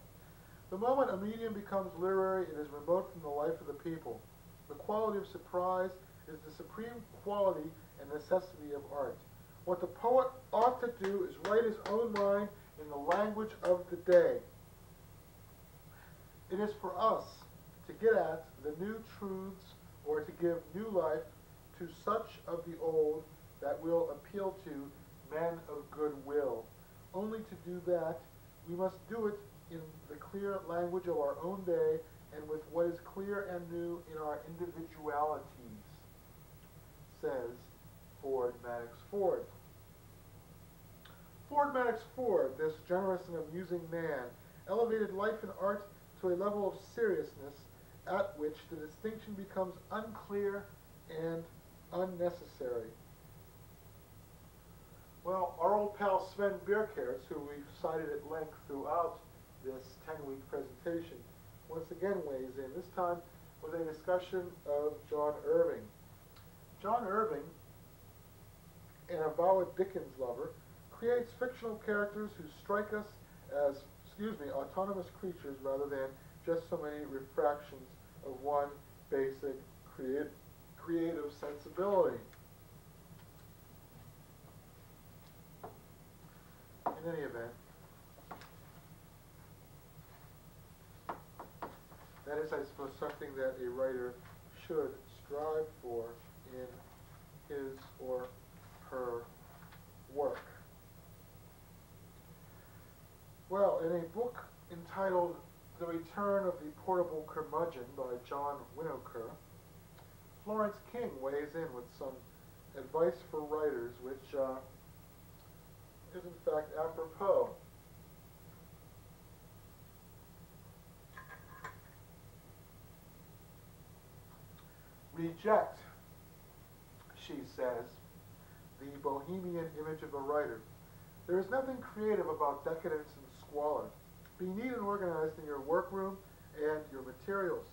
S1: The moment a medium becomes literary, it is remote from the life of the people. The quality of surprise is the supreme quality and necessity of art. What the poet ought to do is write his own mind in the language of the day. It is for us to get at the new truths or to give new life to such of the old that will appeal to men of good will. Only to do that, we must do it in the clear language of our own day and with what is clear and new in our individualities, says Ford Madox Ford. Ford Madox Ford, this generous and amusing man, elevated life and art to a level of seriousness at which the distinction becomes unclear and unnecessary. Well, our old pal Sven Bierkertz, who we've cited at length throughout this 10-week presentation, once again weighs in, this time with a discussion of John Irving. John Irving, an avowed Dickens lover, creates fictional characters who strike us as, autonomous creatures rather than just so many refractions of one basic creative sensibility. In any event, that is, I suppose, something that a writer should strive for in his or her work. Well, in a book entitled The Return of the Portable Curmudgeon by John Winokur, Florence King weighs in with some advice for writers which is in fact apropos. Reject, she says, the bohemian image of a writer. There is nothing creative about decadence and squalor. Be neat and organized in your workroom and your materials.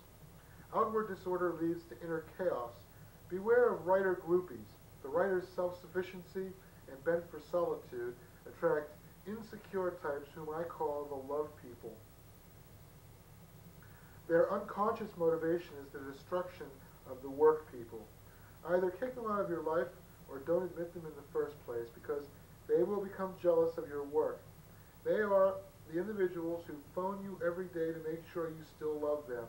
S1: Outward disorder leads to inner chaos. Beware of writer groupies. The writer's self-sufficiency and bent for solitude attract insecure types whom I call the love people. Their unconscious motivation is the destruction of the work people. Either kick them out of your life or don't admit them in the first place, because they will become jealous of your work. They are the individuals who phone you every day to make sure you still love them.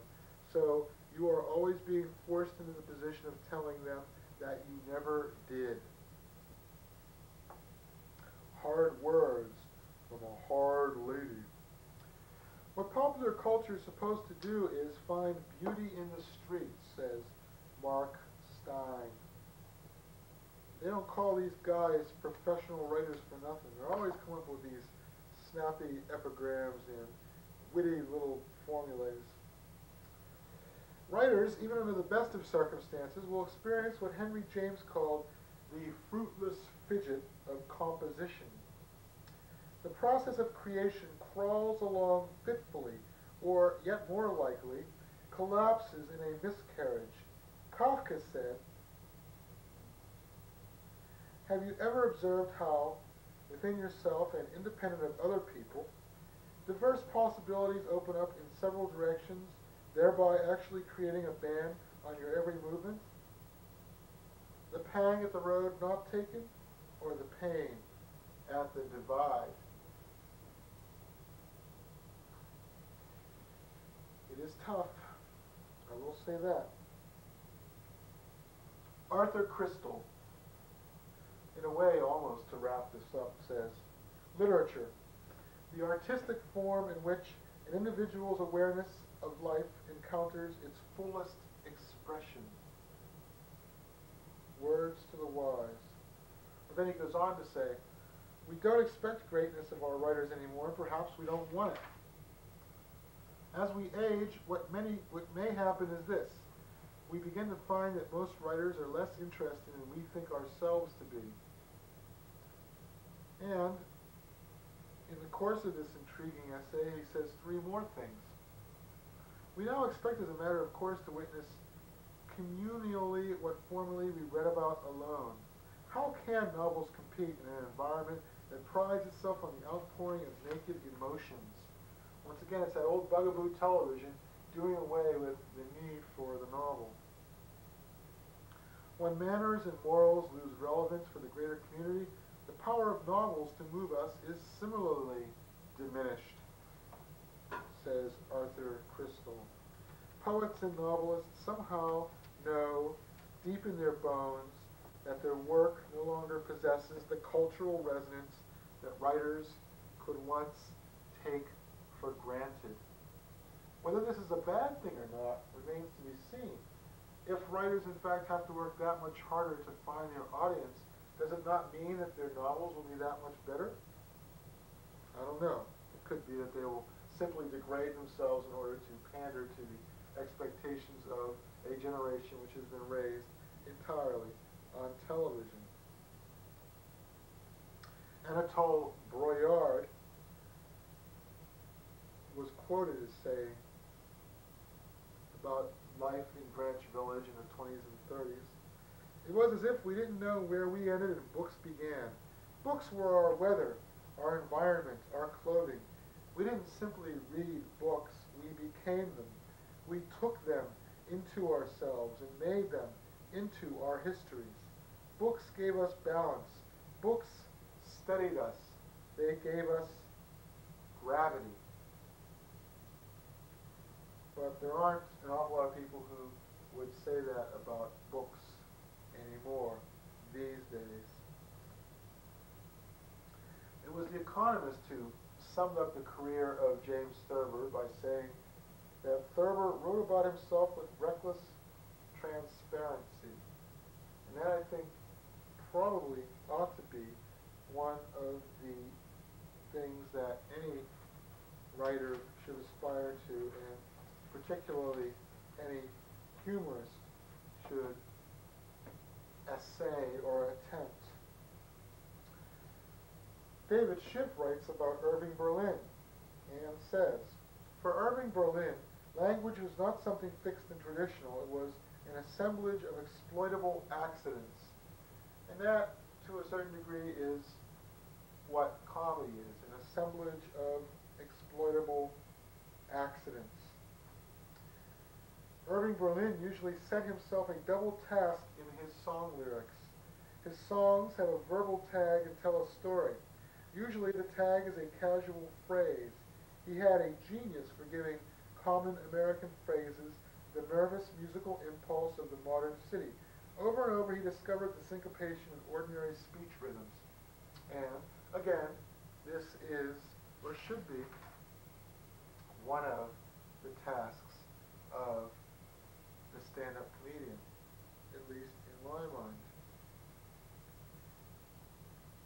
S1: So you are always being forced into the position of telling them that you never did. Hard words from a hard lady. What popular culture is supposed to do is find beauty in the streets, says Mark Stein. They don't call these guys professional writers for nothing. They're always coming up with these snappy epigrams and witty little formulas. Writers, even under the best of circumstances, will experience what Henry James called the fruitless fidget of composition. The process of creation crawls along fitfully, or, yet more likely, collapses in a miscarriage. Kafka said, "Have you ever observed how, within yourself and independent of other people, diverse possibilities open up in several directions, thereby actually creating a ban on your every movement? The pang at the road not taken, or the pain at the divide?" It is tough, I will say that. Arthur Crystal, in a way almost to wrap this up, says, literature, the artistic form in which an individual's awareness of life encounters its fullest expression. Words to the wise. But then he goes on to say, we don't expect greatness of our writers anymore, perhaps we don't want it. As we age, what may happen is this. We begin to find that most writers are less interested than we think ourselves to be. And in the course of this intriguing essay, he says three more things. We now expect as a matter of course to witness communally what formerly we read about alone. How can novels compete in an environment that prides itself on the outpouring of naked emotions? Once again, it's that old bugaboo television doing away with the need for the novel. When manners and morals lose relevance for the greater community, the power of novels to move us is similarly diminished, says Arthur Crystal. Poets and novelists somehow know deep in their bones that their work no longer possesses the cultural resonance that writers could once take for granted. Whether this is a bad thing or not remains to be seen. If writers in fact have to work that much harder to find their audience, does it not mean that their novels will be that much better? I don't know. It could be that they will simply degrade themselves in order to pander to the expectations of a generation which has been raised entirely on television. Anatole Broyard was quoted as saying about life in Greenwich Village in the 20s and 30s, it was as if we didn't know where we ended and books began. Books were our weather, our environment, our clothing. We didn't simply read books, we became them. We took them into ourselves and made them into our histories. Books gave us balance. Books steadied us. They gave us gravity. But there aren't an awful lot of people who would say that about books anymore these days. It was The Economist who summed up the career of James Thurber by saying that Thurber wrote about himself with reckless transparency. And that, I think, probably ought to be one of the things that any writer should aspire to, and particularly any humorist should essay or attempt. David Schiff writes about Irving Berlin and says, for Irving Berlin, language was not something fixed and traditional. It was an assemblage of exploitable accidents. And that, to a certain degree, is what comedy is, an assemblage of exploitable accidents. Irving Berlin usually set himself a double task in his song lyrics. His songs have a verbal tag and tell a story. Usually the tag is a casual phrase. He had a genius for giving common American phrases the nervous musical impulse of the modern city. Over and over he discovered the syncopation in ordinary speech rhythms. And, again, this is, or should be, one of the tasks of the stand-up comedian, at least in my mind.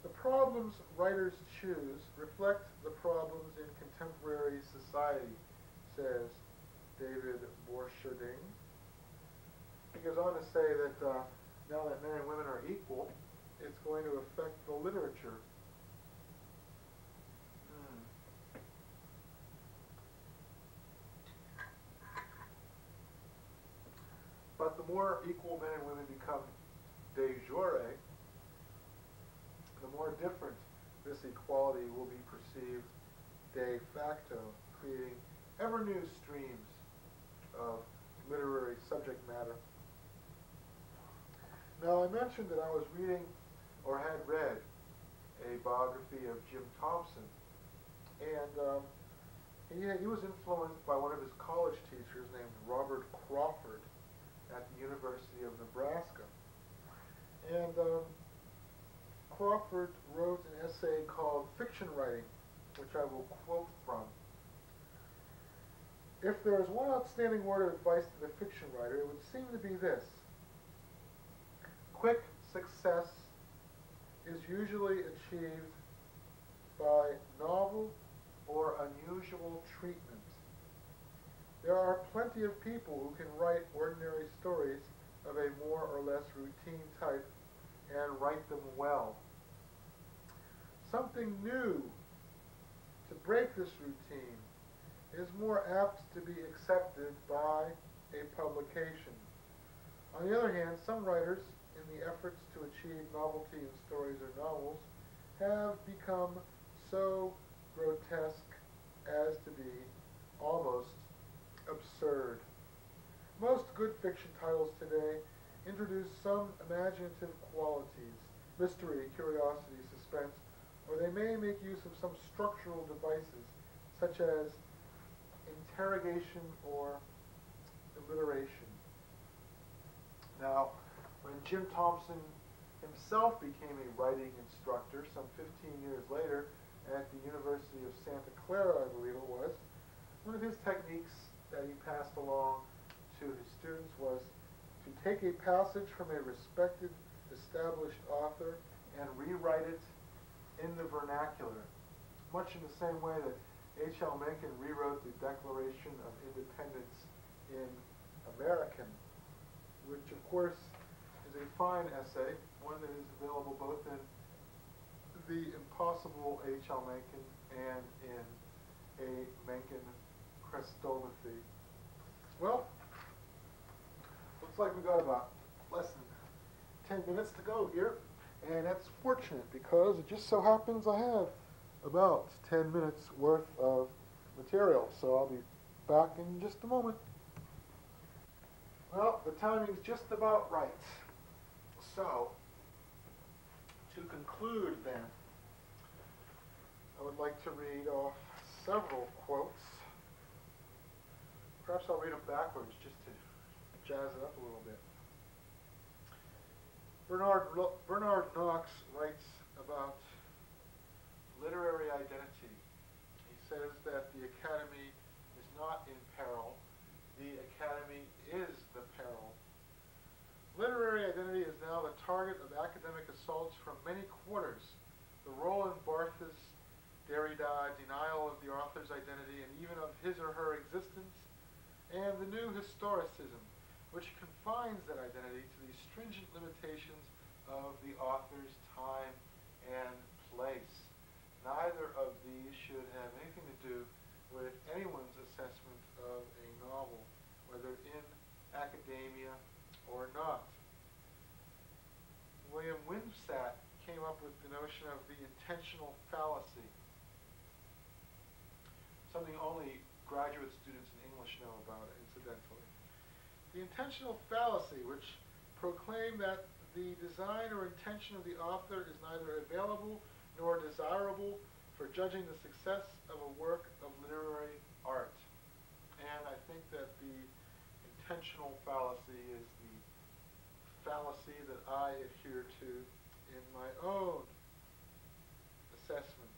S1: The problems writers choose reflect the problems in contemporary society, says David Borcherding. He goes on to say that now that men and women are equal, it's going to affect the literature. But the more equal men and women become de jure, the more different this equality will be perceived de facto, creating ever new streams of literary subject matter. Now, I mentioned that I was reading, or had read, a biography of Jim Thompson, and he was influenced by one of his college teachers named Robert Crawford at the University of Nebraska. And Crawford wrote an essay called Fiction Writing, which I will quote from. If there is one outstanding word of advice to the fiction writer, it would seem to be this. Quick success is usually achieved by novel or unusual treatment. There are plenty of people who can write ordinary stories of a more or less routine type and write them well. Something new to break this routine is more apt to be accepted by a publication. On the other hand, some writers, in the efforts to achieve novelty in stories or novels, have become so grotesque as to be almost absurd. Most good fiction titles today introduce some imaginative qualities, mystery, curiosity, suspense, or they may make use of some structural devices, such as interrogation or alliteration. Now, when Jim Thompson himself became a writing instructor some 15 years later, at the University of Santa Clara, I believe it was. One of his techniques that he passed along to his students was to take a passage from a respected, established author and rewrite it in the vernacular, much in the same way that H.L. Mencken rewrote the Declaration of Independence in American, which of course is a fine essay, one that is available both in the Impossible H.L. Mencken and in a Mencken Chrestomathy. Well, looks like we got about less than 10 minutes to go here, and that's fortunate because it just so happens I have about 10 minutes worth of material, so I'll be back in just a moment. Well, the timing's just about right. So, to conclude then, I would like to read off several quotes. Perhaps I'll read them backwards just to jazz it up a little bit. Bernard Knox writes about literary identity. He says that the Academy is not in peril. The Academy is the peril. Literary identity is now the target of academic assaults from many quarters. The Roland Barthes Derrida denial of the author's identity and even of his or her existence, and the new historicism, which confines that identity to the stringent limitations of the author's time and place. Neither of these should have anything to do with anyone's assessment of a novel, whether in academia or not. William Wimsatt came up with the notion of the intentional fallacy, something only graduate students in English know about, incidentally. The intentional fallacy, which proclaimed that the design or intention of the author is neither available nor desirable for judging the success of a work of literary art. And I think that the intentional fallacy is the fallacy that I adhere to in my own assessment.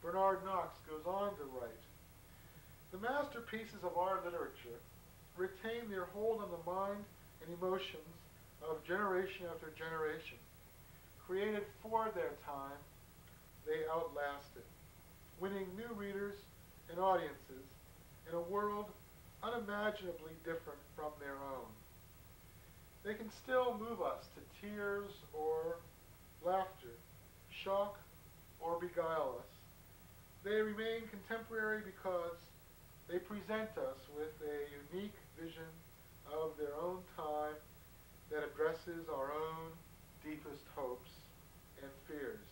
S1: Bernard Knox goes on to write, "The masterpieces of our literature retain their hold on the mind and emotions of generation after generation. Created for their time, they outlast it, winning new readers and audiences in a world unimaginably different from their own. They can still move us to tears or laughter, shock or beguile us. They remain contemporary because they present us with a unique vision of their own time that addresses our own deepest hopes and fears.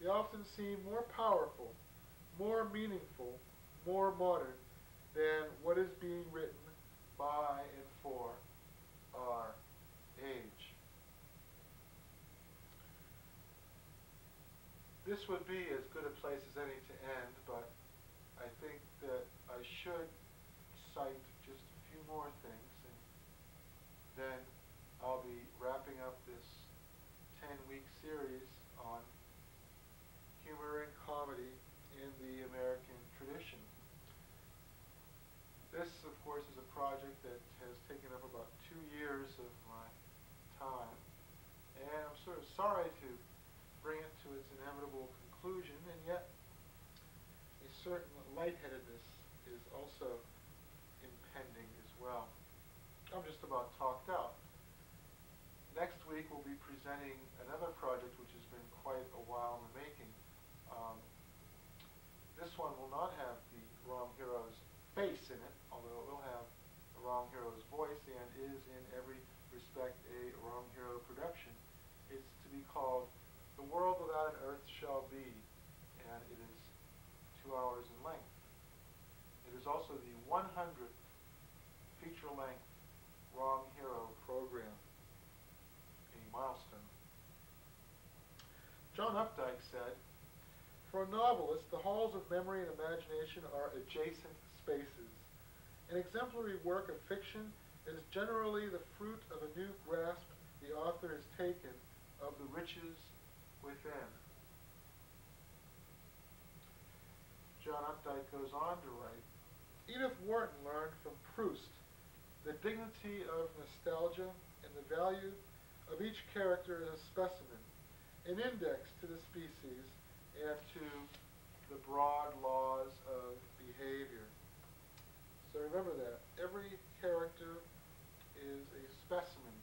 S1: They often seem more powerful, more meaningful, more modern than what is being written by and for our age." This would be as good a place as any to end, but I think that I should cite just a few more things, and then I'll be wrapping up this 10-week series on humor and comedy in the American tradition. This, of course, is a project that has taken up about 2 years of my time, and I'm sort of sorry to bring it to its inevitable conclusion, and yet a certain lightheadedness is also impending as well. I'm just about talked out. Next week we'll be presenting another project which has been quite a while in the making. This one will not have the Wrong Hero's face in it, although it will have the Wrong Hero's voice and is in every respect a Wrong Hero production. It's to be called The World Without an Earth Shall Be, and it is 2 hours in length. It is also the 100th feature-length Wrong Hero program, a milestone. John Updike said, "For a novelist, the halls of memory and imagination are adjacent spaces. An exemplary work of fiction is generally the fruit of a new grasp the author has taken of the riches within." John Updike goes on to write, Edith Wharton learned from Proust the dignity of nostalgia and the value of each character as a specimen, an index to the species and to the broad laws of behavior. So remember that. Every character is a specimen,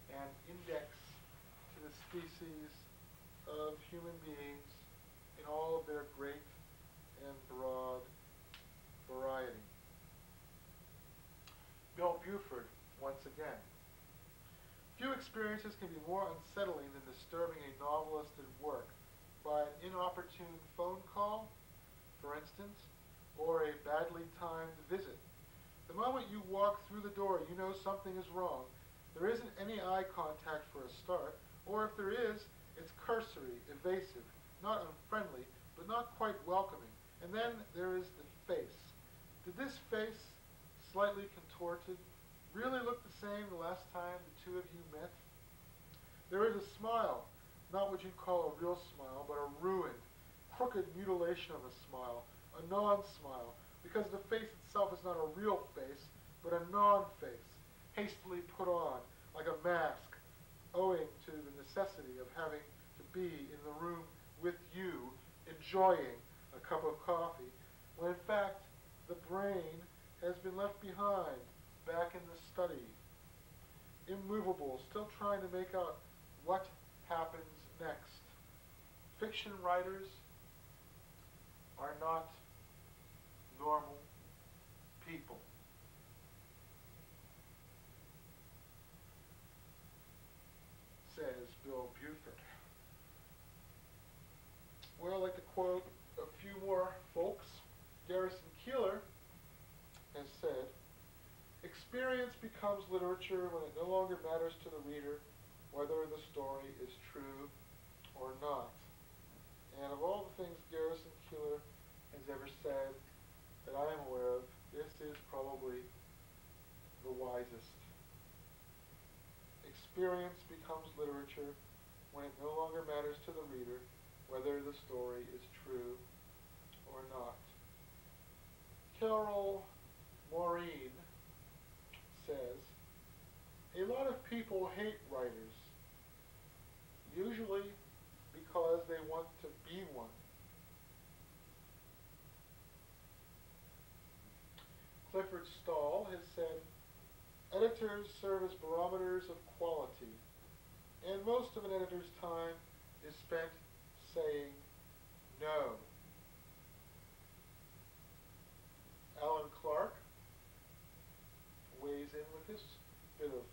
S1: an index to the species of human beings in all of their great and broad variety. Bill Buford, once again. Few experiences can be more unsettling than disturbing a novelist at work by an inopportune phone call, for instance, or a badly timed visit. The moment you walk through the door, you know something is wrong. There isn't any eye contact for a start, or if there is, it's cursory, evasive, not unfriendly, but not quite welcoming. And then there is the face. Did this face, slightly contorted, really look the same the last time the two of you met? There is a smile, not what you'd call a real smile, but a ruined, crooked mutilation of a smile, a non-smile, because the face itself is not a real face, but a non-face, hastily put on, like a mask, owing to the necessity of having to be in the room with you, enjoying a cup of coffee, when in fact the brain has been left behind, back in the study, immovable, still trying to make out what happens next. Fiction writers are not normal people. Says Bill Buford. Well, I'd like to quote a few more folks. Garrison Keillor has said, experience becomes literature when it no longer matters to the reader whether the story is true or not. And of all the things Garrison Keillor has ever said that I am aware of, this is probably the wisest. Experience becomes literature when it no longer matters to the reader whether the story is true or not. Carol Maureen says, a lot of people hate writers, usually because they want to be one. Clifford Stahl has said, editors serve as barometers of quality, and most of an editor's time is spent saying no. Alan Clark weighs in with this bit of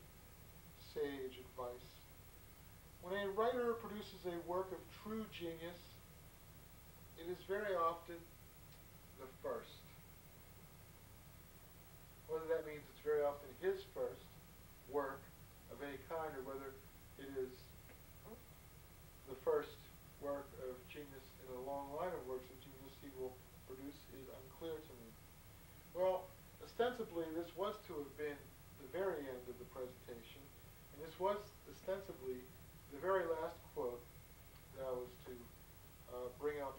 S1: sage advice. When a writer produces a work of true genius, it is very often the first. Whether that means it's very often his first work of any kind, or whether it is the first work of genius in a long line of works of genius he will produce, is unclear to me. Well, ostensibly, this was to have been the very end of the presentation, and this was ostensibly the very last quote that I was to bring up,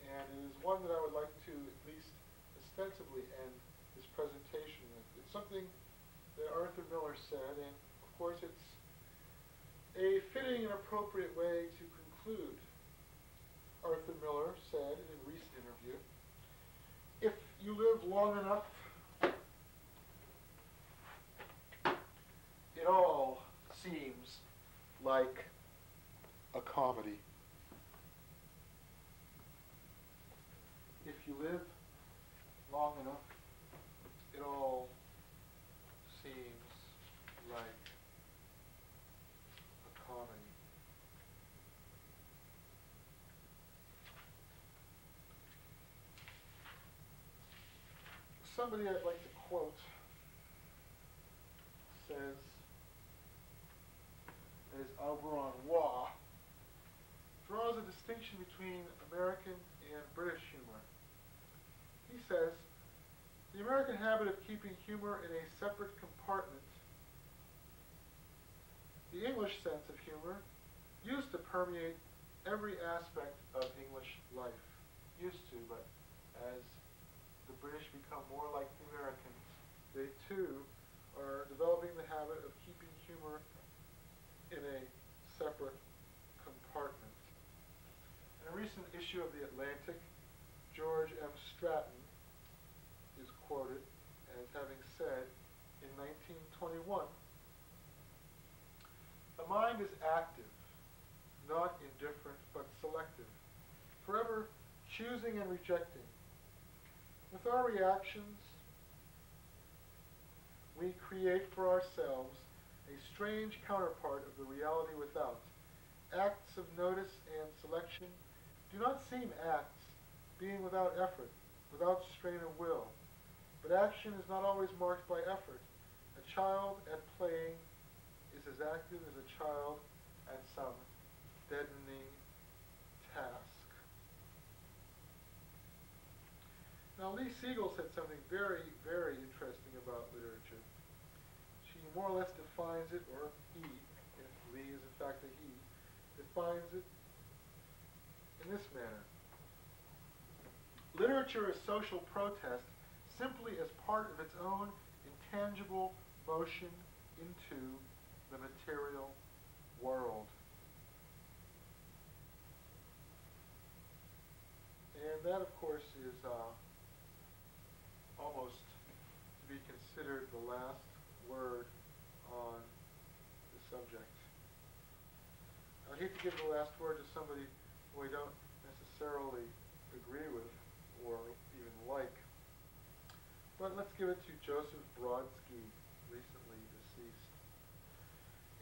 S1: and it is one that I would like to at least ostensibly end this presentation with. It's something that Arthur Miller said, and of course it's a fitting and appropriate way to conclude. Arthur Miller said in a recent interview, if you live long enough, it all seems like a comedy. If you live long enough, it all seems like a comedy. Somebody I'd like to quote says, that is Auberon Waugh, draws a distinction between American and British humor. He says, the American habit of keeping humor in a separate compartment, the English sense of humor, used to permeate every aspect of English life. Used to, but as the British become more like the Americans, they too are developing the habit of keeping humor in a separate compartment. In a recent issue of The Atlantic, George M. Stratton is quoted as having said in 1921, "The mind is active, not indifferent but selective, forever choosing and rejecting. With our reactions, we create for ourselves a strange counterpart of the reality without. Acts of notice and selection do not seem acts, being without effort, without strain of will. But action is not always marked by effort. A child at playing is as active as a child at some deadening task." Now, Lee Siegel said something very, very interesting about literature. She more or less defines it, or he, if Lee is in fact a he, defines it in this manner. Literature is social protest simply as part of its own intangible motion into the material world. And that, of course, is almost to be considered the last word on the subject. I hate to give the last word to somebody who I don't necessarily agree with or even like, but let's give it to Joseph Brodsky, recently deceased.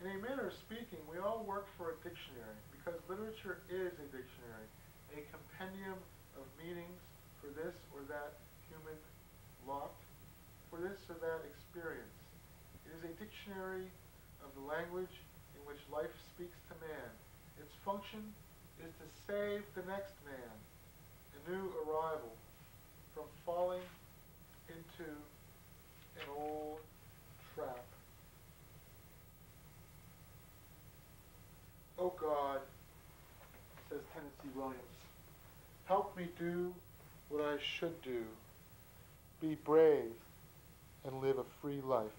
S1: In a manner of speaking, we all work for a dictionary because literature is a dictionary, a compendium of meanings for this or that human lot, for this or that experience. It is a dictionary of the language in which life speaks to man. Its function is to save the next man, a new arrival, from falling into an old trap. "Oh God," says Tennessee Williams, "help me do what I should do, be brave and live a free life."